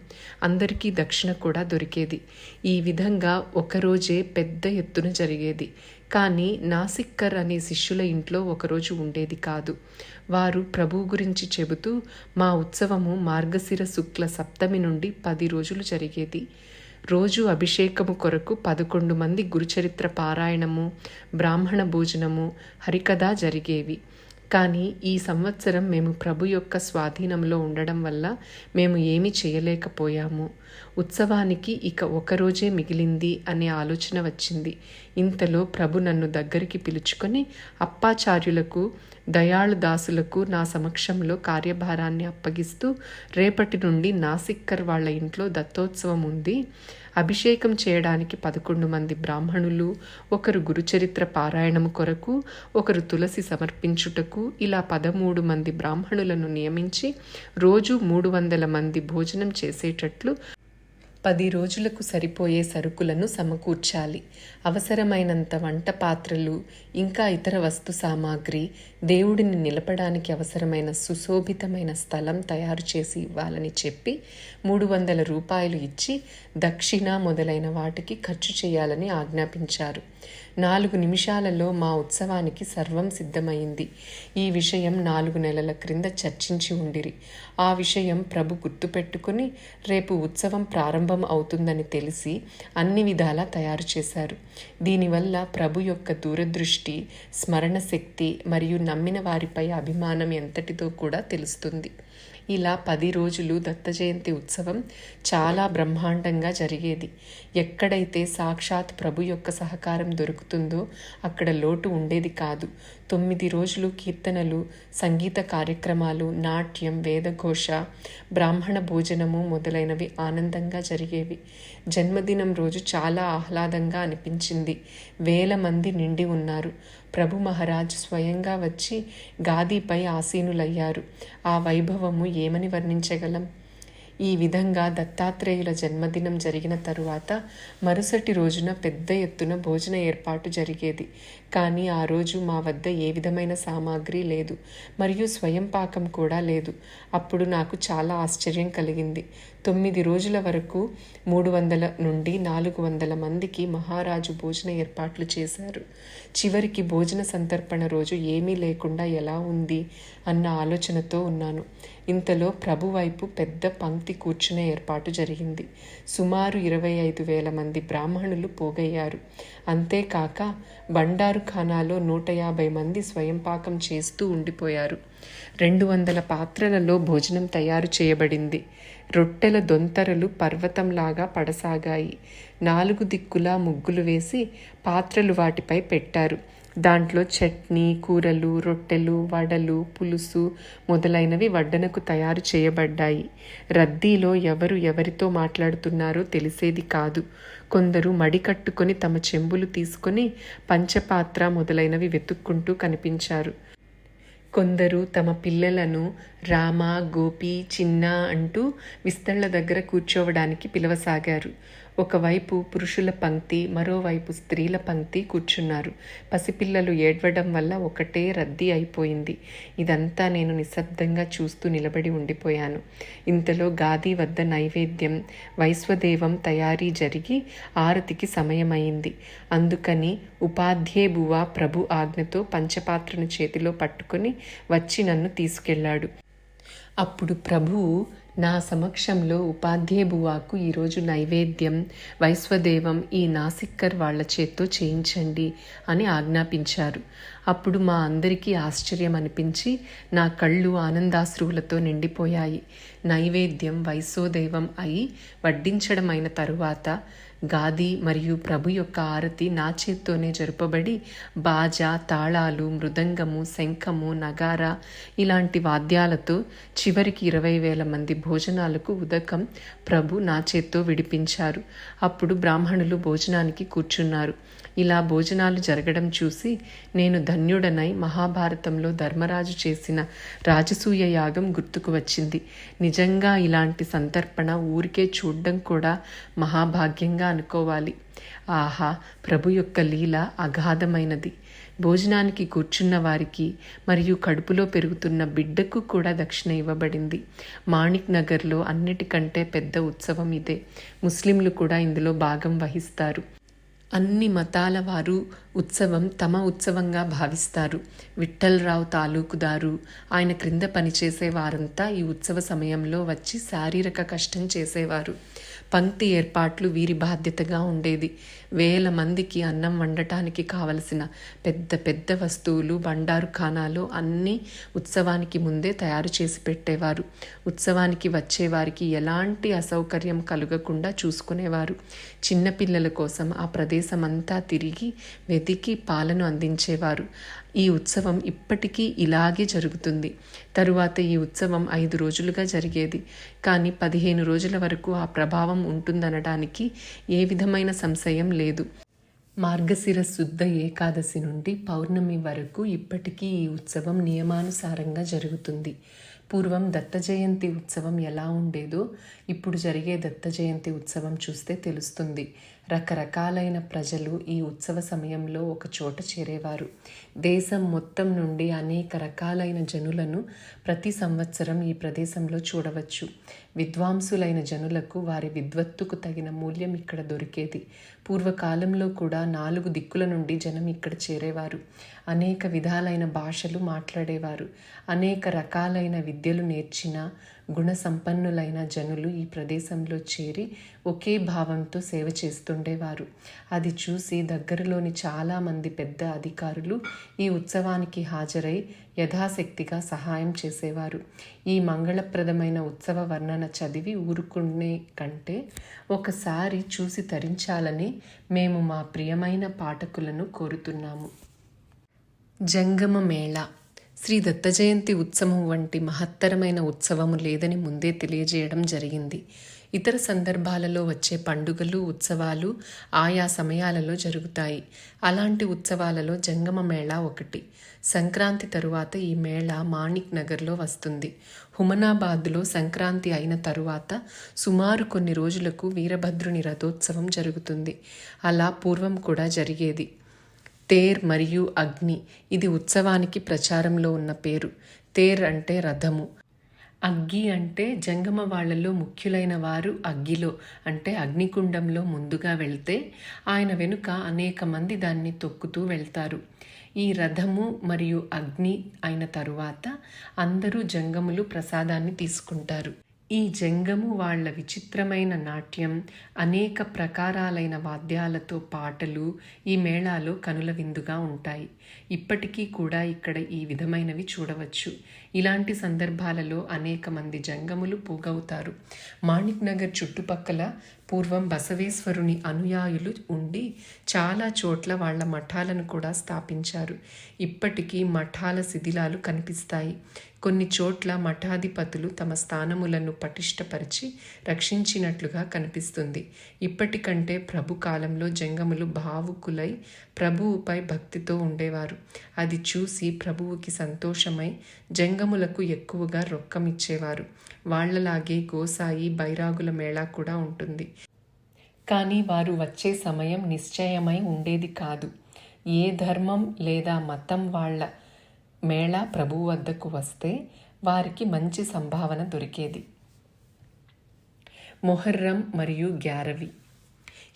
అందరికీ దక్షిణ కూడా దొరికేది. ఈ విధంగా ఒకరోజే పెద్ద ఎత్తున జరిగేది. కానీ నాసిక్కర్ అనే శిష్యుల ఇంట్లో ఒకరోజు ఉండేది కాదు. వారు ప్రభు గురించి చెబుతూ, మా ఉత్సవము మార్గశిర శుక్ల సప్తమి నుండి 10 రోజులు జరిగేది. రోజు అభిషేకము కొరకు 11 మంది గురుచరిత్ర పారాయణము, బ్రాహ్మణ భోజనము, హరికథ జరిగేవి. కానీ ఈ సంవత్సరం మేము ప్రభు యొక్క స్వాధీనంలో ఉండడం వల్ల మేము ఏమీ చేయలేకపోయాము. ఉత్సవానికి ఇక ఒకరోజే మిగిలింది అనే ఆలోచన వచ్చింది. ఇంతలో ప్రభు నన్ను దగ్గరికి పిలుచుకొని అప్పాచార్యులకు, దయాళు దాసులకు నా సమక్షంలో కార్యభారాన్ని అప్పగిస్తూ, రేపటి నుండి నాసిక్కర్ వాళ్ళ ఇంట్లో దత్తోత్సవం ఉంది. అభిషేకం చేయడానికి 11 మంది బ్రాహ్మణులు, ఒకరు గురుచరిత్ర పారాయణము కొరకు, ఒకరు తులసి సమర్పించుటకు, ఇలా 13 మంది బ్రాహ్మణులను నియమించి రోజు 300 మంది భోజనం చేసేటట్లు 10 రోజులకు సరిపోయే సరుకులను సమకూర్చాలి. అవసరమైనంత వంట పాత్రలు, ఇంకా ఇతర వస్తు సామాగ్రి, దేవుడిని నిలపడానికి అవసరమైన సుశోభితమైన స్థలం తయారు చేసి ఇవ్వాలని చెప్పి 300 రూపాయలు ఇచ్చి దక్షిణ మొదలైన వాటికి ఖర్చు చేయాలని ఆజ్ఞాపించారు. 4 నిమిషాలలో మా ఉత్సవానికి సర్వం సిద్ధమైంది. ఈ విషయం 4 నెలల క్రింద చర్చించి ఉండిరి. ఆ విషయం ప్రభు గుర్తుపెట్టుకుని రేపు ఉత్సవం ప్రారంభం అవుతుందని తెలిసి అన్ని విధాలా తయారు చేశారు. దీనివల్ల ప్రభు యొక్క దూరదృష్టి, స్మరణ శక్తి మరియు నమ్మిన వారిపై అభిమానం ఎంతటితో కూడా తెలుస్తుంది. ఇలా 10 రోజులు దత్త జయంతి ఉత్సవం చాలా బ్రహ్మాండంగా జరిగేది. ఎక్కడైతే సాక్షాత్ ప్రభు యొక్క సహకారం దొరుకుతుందో అక్కడ లోటు ఉండేది కాదు. 9 రోజులు కీర్తనలు, సంగీత కార్యక్రమాలు, నాట్యం, వేదఘోష, బ్రాహ్మణ భోజనము మొదలైనవి ఆనందంగా జరిగేవి. జన్మదినం రోజు చాలా ఆహ్లాదంగా అనిపించింది. 1000 మంది నిండి ఉన్నారు. ప్రభు మహారాజ్ స్వయంగా వచ్చి గాదీపై ఆసీనులయ్యారు. ఆ వైభవము ఏమని వర్ణించగలం? ఈ విధంగా దత్తాత్రేయుల జన్మదినం జరిగిన తరువాత మరుసటి రోజున పెద్ద ఎత్తున భోజన ఏర్పాటు జరిగేది. కానీ ఆ రోజు మా వద్ద ఏ విధమైన సామాగ్రి లేదు మరియు స్వయం పాకం కూడా లేదు. అప్పుడు నాకు చాలా ఆశ్చర్యం కలిగింది. 9 రోజుల వరకు 300 నుండి 400 మందికి మహారాజు భోజన ఏర్పాట్లు చేశారు. చివరికి భోజన సంతర్పణ రోజు ఏమీ లేకుండా ఎలా ఉంది అన్న ఆలోచనతో ఉన్నాను. ఇంతలో ప్రభు వైపు పెద్ద పంక్తి కూర్చునే ఏర్పాటు జరిగింది. సుమారు 25,000 మంది బ్రాహ్మణులు పోగయ్యారు. అంతేకాక బండారుఖానాలో 150 మంది స్వయం పాకం చేస్తూ ఉండిపోయారు. 200 పాత్రలలో భోజనం తయారు చేయబడింది. రొట్టెల దొంతరలు పర్వతంలాగా పడసాగాయి. 4 దిక్కులా ముగ్గులు వేసి పాత్రలు వాటిపై పెట్టారు. దాంట్లో చట్నీ, కూరలు, రొట్టెలు, వడలు, పులుసు మొదలైనవి వడ్డనకు తయారు చేయబడ్డాయి. రద్దీలో ఎవరు ఎవరితో మాట్లాడుతున్నారో తెలిసేది కాదు. కొందరు మడికట్టుకొని తమ చెంబులు తీసుకొని పంచపాత్ర మొదలైనవి వెతుక్కుంటూ కనిపించారు. కొందరు తమ పిల్లలను రామ, గోపి, చిన్న అంటూ విస్తళ్ల దగ్గర కూర్చోవడానికి పిలవసాగారు. ఒకవైపు పురుషుల పంక్తి, మరోవైపు స్త్రీల పంక్తి కూర్చున్నారు. పసిపిల్లలు ఏడ్వడం వల్ల ఒకటే రద్దీ అయిపోయింది. ఇదంతా నేను నిశ్శబ్దంగా చూస్తూ నిలబడి ఉండిపోయాను. ఇంతలో గాది వద్ద నైవేద్యం, వైశ్వదేవం తయారీ జరిగి ఆరతికి సమయమైంది. అందుకని ఉపాధ్యేబువ ప్రభు ఆజ్ఞతో పంచపాత్రను చేతిలో పట్టుకొని వచ్చి నన్ను తీసుకెళ్లాడు. అప్పుడు ప్రభువు నా సమక్షంలో ఉపాధ్యేబువాకు ఈరోజు నైవేద్యం, వైశ్వదేవం ఈ నాసిక్కర్ వాళ్ల చేత్తో చేయించండి అని ఆజ్ఞాపించారు. అప్పుడు మా అందరికీ ఆశ్చర్యం అనిపించి నా కళ్ళు ఆనందాశ్రువులతో నిండిపోయాయి. నైవేద్యం వైశ్వదేవం అయి వడ్డించడమైన తరువాత గాది మరియు ప్రభు యొక్క ఆరతి నా చేత్తోనే జరుపబడి బాజా, తాళాలు, మృదంగము, శంఖము, నగారా ఇలాంటి వాద్యాలతో చివరికి 20,000 మంది భోజనాలకు ఉదకం ప్రభు నా చేత్తో విడిపించారు. అప్పుడు బ్రాహ్మణులు భోజనానికి కూర్చున్నారు. ఇలా భోజనాలు జరగడం చూసి నేను ధన్యుడనై మహాభారతంలో ధర్మరాజు చేసిన రాజసూయ యాగం గుర్తుకు వచ్చింది. నిజంగా ఇలాంటి సంతర్పణ ఊరికే చూడ్డం కూడా మహాభాగ్యంగా అనుకోవాలి. ఆహా, ప్రభు యొక్క లీల అగాధమైనది. భోజనానికి కూర్చున్న వారికి మరియు కడుపులో పెరుగుతున్న బిడ్డకు కూడా దక్షిణ ఇవ్వబడింది. మాణిక్ నగర్లో అన్నిటికంటే పెద్ద ఉత్సవం ఇదే. ముస్లింలు కూడా ఇందులో భాగం వహిస్తారు. అన్ని మతాల వారు ఉత్సవం తమ ఉత్సవంగా భావిస్తారు. విఠ్ఠలరావు తాలూకుదారు, ఆయన క్రింద పనిచేసే వారంతా ఈ ఉత్సవ సమయంలో వచ్చి శారీరక కష్టం చేసేవారు. పంక్తి ఏర్పాట్లు వీరి బాధ్యతగా ఉండేది. 1,000 మందికి అన్నం వండటానికి కావలసిన పెద్ద పెద్ద వస్తువులు బండారు ఖానాలో అన్నీ ఉత్సవానికి ముందే తయారు చేసి పెట్టేవారు. ఉత్సవానికి వచ్చేవారికి ఎలాంటి అసౌకర్యం కలుగకుండా చూసుకునేవారు. చిన్నపిల్లల కోసం ఆ ప్రదేశమంతా తిరిగి వెతికి పాలను అందించేవారు. ఈ ఉత్సవం ఇప్పటికీ ఇలాగే జరుగుతుంది. తరువాత ఈ ఉత్సవం 5 రోజులుగా జరిగేది. కానీ 15 రోజుల వరకు ఆ ప్రభావం ఉంటుందనడానికి ఏ విధమైన సంశయం లేదు. మార్గశిర శుద్ధ ఏకాదశి నుండి పౌర్ణమి వరకు ఇప్పటికీ ఈ ఉత్సవం నియమానుసారంగా జరుగుతుంది. పూర్వం దత్త జయంతి ఉత్సవం ఎలా ఉండేదో ఇప్పుడు జరిగే దత్త జయంతి ఉత్సవం చూస్తే తెలుస్తుంది. రకరకాలైన ప్రజలు ఈ ఉత్సవ సమయంలో ఒక చోట చేరేవారు. దేశం మొత్తం నుండి అనేక రకాలైన జనులను ప్రతి సంవత్సరం ఈ ప్రదేశంలో చూడవచ్చు. విద్వాంసులైన జనులకు వారి విద్వత్తుకు తగిన మూల్యం ఇక్కడ దొరికేది. పూర్వకాలంలో కూడా 4 దిక్కుల నుండి జనం ఇక్కడ చేరేవారు. అనేక విధాలైన భాషలు మాట్లాడేవారు. అనేక రకాలైన విద్యలు నేర్చిన గుణ సంపన్నులైన జనులు ఈ ప్రదేశంలో చేరి ఒకే భావంతో సేవ చేస్తుండేవారు. అది చూసి దగ్గరలోని చాలామంది పెద్ద అధికారులు ఈ ఉత్సవానికి హాజరై యథాశక్తిగా సహాయం చేసేవారు. ఈ మంగళప్రదమైన ఉత్సవ వర్ణన చదివి ఊరుకునే కంటే ఒకసారి చూసి తరించాలని మేము మా ప్రియమైన పాఠకులను కోరుతున్నాము. జంగమ మేళ. శ్రీ దత్త జయంతి ఉత్సవం వంటి మహత్తరమైన ఉత్సవము లేదని ముందే తెలియజేయడం జరిగింది. ఇతర సందర్భాలలో వచ్చే పండుగలు, ఉత్సవాలు ఆయా సమయాలలో జరుగుతాయి. అలాంటి ఉత్సవాలలో జంగమ మేళా ఒకటి. సంక్రాంతి తరువాత ఈ మేళా మాణిక్ నగర్లో వస్తుంది. హుమనాబాద్లో సంక్రాంతి అయిన తరువాత సుమారు కొన్ని రోజులకు వీరభద్రుని రథోత్సవం జరుగుతుంది. అలా పూర్వం కూడా జరిగేది. తేర్ మరియు అగ్ని, ఇది ఉత్సవానికి ప్రచారంలో ఉన్న పేరు. తేర్ అంటే రథము, అగ్గి అంటే జంగమ వాళ్లలో ముఖ్యులైన వారు అగ్గిలో అంటే అగ్నికుండంలో ముందుగా వెళ్తే ఆయన వెనుక అనేక మంది దాన్ని తొక్కుతూ వెళ్తారు. ఈ రథము మరియు అగ్ని అయిన తరువాత అందరూ జంగములు ప్రసాదాన్ని తీసుకుంటారు. ఈ జంగము వాళ్ల విచిత్రమైన నాట్యం, అనేక ప్రకారాలైన వాద్యాలతో పాటలు ఈ మేళాలో కనుల విందుగా ఉంటాయి. ఇప్పటికీ కూడా ఇక్కడ ఈ విధమైనవి చూడవచ్చు. ఇలాంటి సందర్భాలలో అనేక మంది జంగములు పోగవుతారు. మాణిక్ నగర్ చుట్టుపక్కల పూర్వం బసవేశ్వరుని అనుయాయులు ఉండి చాలా చోట్ల వాళ్ల మఠాలను కూడా స్థాపించారు. ఇప్పటికీ మఠాల శిథిలాలు కనిపిస్తాయి. కొన్ని చోట్ల మఠాధిపతులు తమ స్థానములను పటిష్టపరిచి రక్షించినట్లుగా కనిపిస్తుంది. ఇప్పటికంటే ప్రభు కాలంలో జంగములు భావుకులై ప్రభువుపై భక్తితో ఉండేవారు. అది చూసి ప్రభువుకి సంతోషమై జంగములకు ఎక్కువగా రొక్కమిచ్చేవారు. వాళ్లలాగే గోసాయి బైరాగుల మేళా కూడా ఉంటుంది. కానీ వారు వచ్చే సమయం నిశ్చయమై ఉండేది కాదు. ఏ ధర్మం లేదా మతం వాళ్ళ మేళా ప్రభువు వద్దకు వస్తే వారికి మంచి సంభావన దొరికేది. మొహర్రం మరియు గ్యారవి.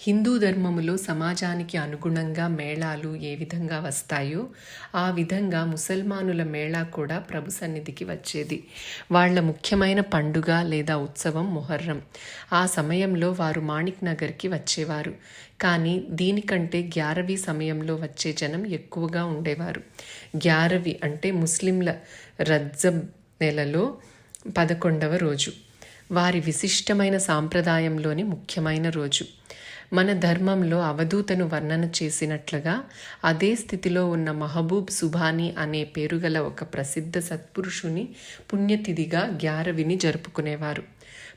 హిందూ ధర్మములో సమాజానికి అనుగుణంగా మేళాలు ఏ విధంగా వస్తాయో ఆ విధంగా ముసల్మానుల మేళా కూడా ప్రభు సన్నిధికి వచ్చేది. వాళ్ళ ముఖ్యమైన పండుగ లేదా ఉత్సవం మొహర్రం. ఆ సమయంలో వారు మాణిక్ నగర్కి వచ్చేవారు. కానీ దీనికంటే గ్యారవి సమయంలో వచ్చే జనం ఎక్కువగా ఉండేవారు. గ్యారవి అంటే ముస్లింల రజ్జబ్ నెలలో 11వ రోజు. వారి విశిష్టమైన సాంప్రదాయంలోని ముఖ్యమైన రోజు. మన ధర్మంలో అవధూతను వర్ణన చేసినట్లుగా అదే స్థితిలో ఉన్న మహబూబ్ సుభానీ అనే పేరుగల ఒక ప్రసిద్ధ సత్పురుషుని పుణ్యతిథిగా గ్యారవిని జరుపుకునేవారు.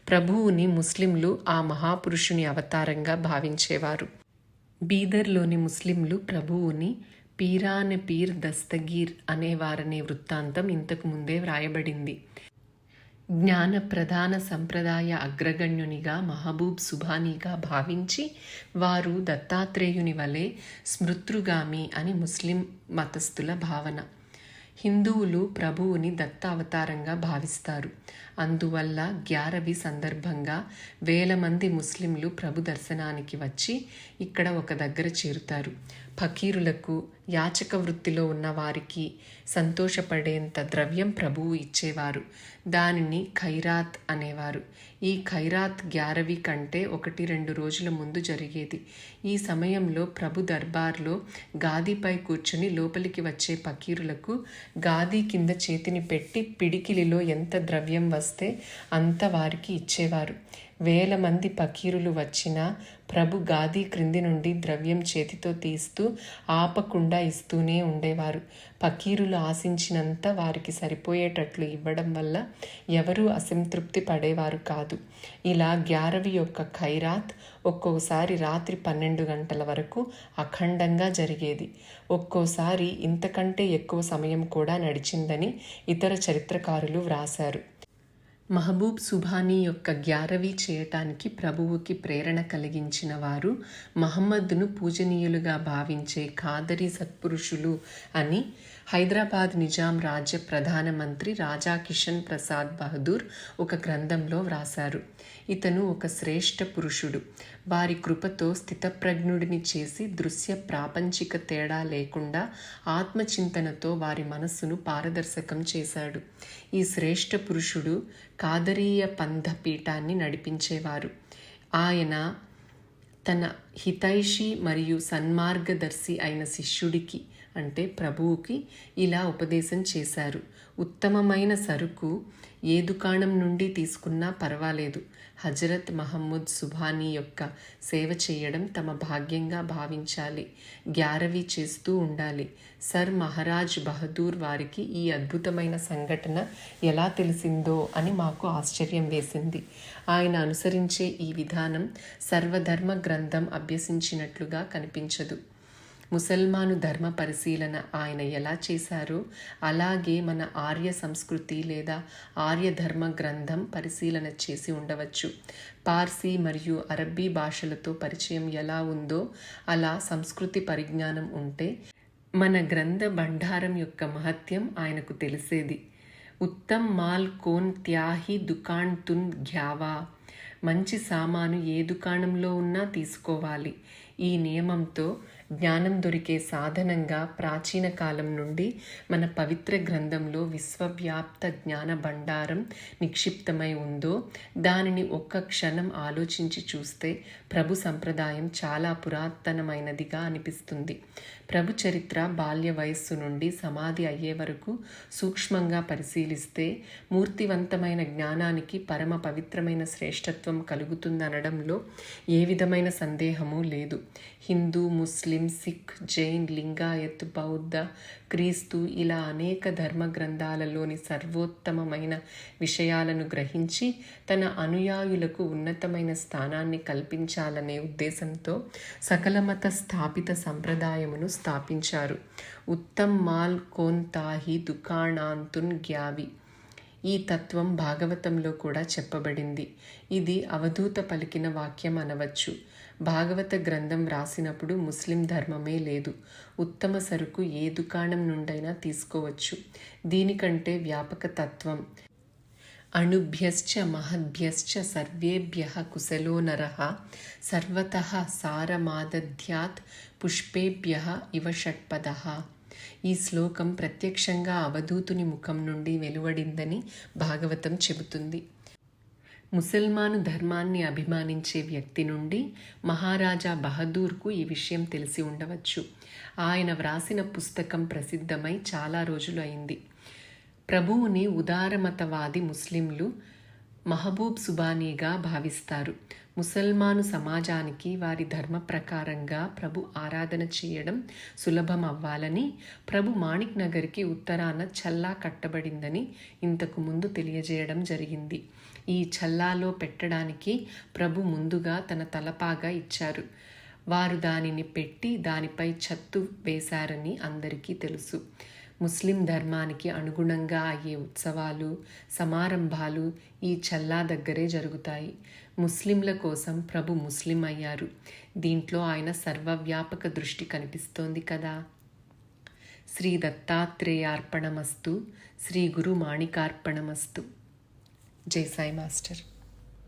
ప్రభువుని ముస్లింలు ఆ మహాపురుషుని అవతారంగా భావించేవారు. బీదర్లోని ముస్లింలు ప్రభువుని పీరాన్ పీర్ దస్తగీర్ అనేవారనే వృత్తాంతం ఇంతకు ముందే వ్రాయబడింది. జ్ఞాన ప్రధాన సంప్రదాయ అగ్రగణ్యునిగా మహబూబ్ సుభానీగా భావించి వారు దత్తాత్రేయుని వలె స్మృతృగామి అని ముస్లిం మతస్థుల భావన. హిందువులు ప్రభువుని దత్త అవతారంగా భావిస్తారు. అందువల్ల గ్యారవి సందర్భంగా వేల మంది ముస్లింలు ప్రభు దర్శనానికి వచ్చి ఇక్కడ ఒక దగ్గర చేరుతారు. ఫకీరులకు, యాచక వృత్తిలో ఉన్న వారికి సంతోషపడేంత ద్రవ్యం ప్రభువు ఇచ్చేవారు. దానిని ఖైరాత్ అనేవారు. ఈ ఖైరాత్ గ్యారవి కంటే 1-2 రోజుల ముందు జరిగేది. ఈ సమయంలో ప్రభు దర్బార్లో గాదీపై కూర్చుని లోపలికి వచ్చే ఫకీరులకు గాదీ కింద చేతిని పెట్టి పిడికిలిలో ఎంత ద్రవ్యం వస్తే అంత వారికి ఇచ్చేవారు. వేల మంది ఫకీరులు వచ్చినా ప్రభు గాదీ క్రింది నుండి ద్రవ్యం చేతితో తీస్తూ ఆపకుండా ఇస్తూనే ఉండేవారు. ఫకీరులు ఆశించినంత వారికి సరిపోయేటట్లు ఇవ్వడం వల్ల ఎవరూ అసంతృప్తి పడేవారు కాదు. ఇలా గ్యారవి యొక్క ఖైరాత్ ఒక్కోసారి రాత్రి 12 గంటల వరకు అఖండంగా జరిగేది. ఒక్కోసారి ఇంతకంటే ఎక్కువ సమయం కూడా నడిచిందని ఇతర చరిత్రకారులు వ్రాశారు. మహబూబ్ సుభానీ యొక్క గ్యారవి చేయటానికి ప్రభువుకి ప్రేరణ కలిగించిన వారు మహమ్మద్ను పూజనీయులుగా భావించే ఖాదరీ సత్పురుషులు అని హైదరాబాద్ నిజాం రాజ్య ప్రధానమంత్రి రాజా కిషన్ ప్రసాద్ బహదూర్ ఒక గ్రంథంలో వ్రాశారు. ఇతను ఒక శ్రేష్ఠ పురుషుడు. వారి కృపతో స్థితప్రజ్ఞుడిని చేసి దృశ్య ప్రాపంచిక తేడా లేకుండా ఆత్మచింతనతో వారి మనస్సును పారదర్శకం చేశాడు. ఈ శ్రేష్ఠ పురుషుడు కాదరీయ పంథ పీఠాన్ని నడిపించేవారు. ఆయన తన హితైషి మరియు సన్మార్గదర్శి అయిన శిష్యుడికి అంటే ప్రభువుకి ఇలా ఉపదేశం చేశారు. ఉత్తమమైన సరుకు ఏ దుకాణం నుండి తీసుకున్నా పర్వాలేదు. హజరత్ మహమ్మద్ సుభానీ యొక్క సేవ చేయడం తమ భాగ్యంగా భావించాలి. గ్యారవి చేస్తూ ఉండాలి. సర్ మహారాజ్ బహదూర్ వారికి ఈ అద్భుతమైన సంఘటన ఎలా తెలిసిందో అని మాకు ఆశ్చర్యం వేసింది. ఆయన అనుసరించే ఈ విధానం సర్వధర్మ గ్రంథం అభ్యసించినట్లుగా కనిపించదు. ముసల్మాను ధర్మ పరిశీలన ఆయన ఎలా చేశారో అలాగే మన ఆర్య సంస్కృతి లేదా ఆర్య ధర్మ గ్రంథం పరిశీలన చేసి ఉండవచ్చు. పార్సీ మరియు అరబ్బీ భాషలతో పరిచయం ఎలా ఉందో అలా సంస్కృతి పరిజ్ఞానం ఉంటే మన గ్రంథ భండారం యొక్క మహత్యం ఆయనకు తెలిసేది. ఉత్తమ్ మాల్ కోన్ త్యాహి దుకాణ్ తున్ ఘ్యావా. మంచి సామాను ఏ దుకాణంలో ఉన్నా తీసుకోవాలి. ఈ నియమంతో జ్ఞానం దొరికే సాధనంగా ప్రాచీన కాలం నుండి మన పవిత్ర గ్రంథంలో విశ్వవ్యాప్త జ్ఞాన భండారం నిక్షిప్తమై ఉందో దానిని ఒక్క క్షణం ఆలోచించి చూస్తే ప్రభు సంప్రదాయం చాలా పురాతనమైనదిగా అనిపిస్తుంది. ప్రభు చరిత్ర బాల్య వయస్సు నుండి సమాధి అయ్యే వరకు సూక్ష్మంగా పరిశీలిస్తే మూర్తివంతమైన జ్ఞానానికి పరమ పవిత్రమైన శ్రేష్టత్వం కలుగుతుందనడంలో ఏ విధమైన సందేహమూ లేదు. హిందూ, ముస్లిం, ముస్లిం, సిక్, జైన్, లింగాయత్, బౌద్ధ, క్రీస్తు ఇలా అనేక ధర్మ గ్రంథాలలోని సర్వోత్తమమైన విషయాలను గ్రహించి తన అనుయాయులకు ఉన్నతమైన స్థానాన్ని కల్పించాలనే ఉద్దేశంతో సకల మత స్థాపిత సంప్రదాయమును స్థాపించారు. ఉత్తమ్ మాల్ కోన్ తాహి దుకాణాంతున్ గ్యావి. ఈ తత్వం భాగవతంలో కూడా చెప్పబడింది. ఇది అవధూత పలికిన వాక్యం అనవచ్చు. భాగవత గ్రంథం రాసినప్పుడు ముస్లిం ధర్మమే లేదు. ఉత్తమ సరుకు ఏ దుకాణం నుండైనా తీసుకోవచ్చు. దీనికంటే వ్యాపక తత్వం అణుభ్యశ్చ మహద్భ్యశ్చ సర్వేభ్యః కుశలో నరః సర్వతః సారమాదధ్యాత్ పుష్పేభ్యః ఇవ షట్పదః. ఈ శ్లోకం ప్రత్యక్షంగా అవధూతుని ముఖం నుండి వెలువడిందని భాగవతం చెబుతుంది. ముసల్మాను ధర్మాన్ని అభిమానించే వ్యక్తి నుండి మహారాజా బహదూర్కు ఈ విషయం తెలిసి ఉండవచ్చు. ఆయన వ్రాసిన పుస్తకం ప్రసిద్ధమై చాలా రోజులు అయింది. ప్రభువుని ఉదారమతవాది ముస్లింలు మహబూబ్ సుబానీగా భావిస్తారు. ముసల్మాను సమాజానికి వారి ధర్మ ప్రకారంగా ప్రభు ఆరాధన చేయడం సులభం అవ్వాలని ప్రభు మాణిక్ నగర్కి ఉత్తరాన చల్లా కట్టబడిందని ఇంతకు ముందు తెలియజేయడం జరిగింది. ఈ చల్లాలో పెట్టడానికి ప్రభు ముందుగా తన తలపాగా ఇచ్చారు. వారు దానిని పెట్టి దానిపై ఛత్తు వేశారని అందరికీ తెలుసు. ముస్లిం ధర్మానికి అనుగుణంగా అయ్యే ఉత్సవాలు, సమారంభాలు ఈ చల్లా దగ్గరే జరుగుతాయి. ముస్లింల కోసం ప్రభు ముస్లిం అయ్యారు. దీంట్లో ఆయన సర్వవ్యాపక దృష్టి కనిపిస్తోంది కదా. శ్రీ దత్తాత్రేయార్పణమస్తు. శ్రీ గురు మాణికార్పణమస్తు. జై సాయి మాస్టర్.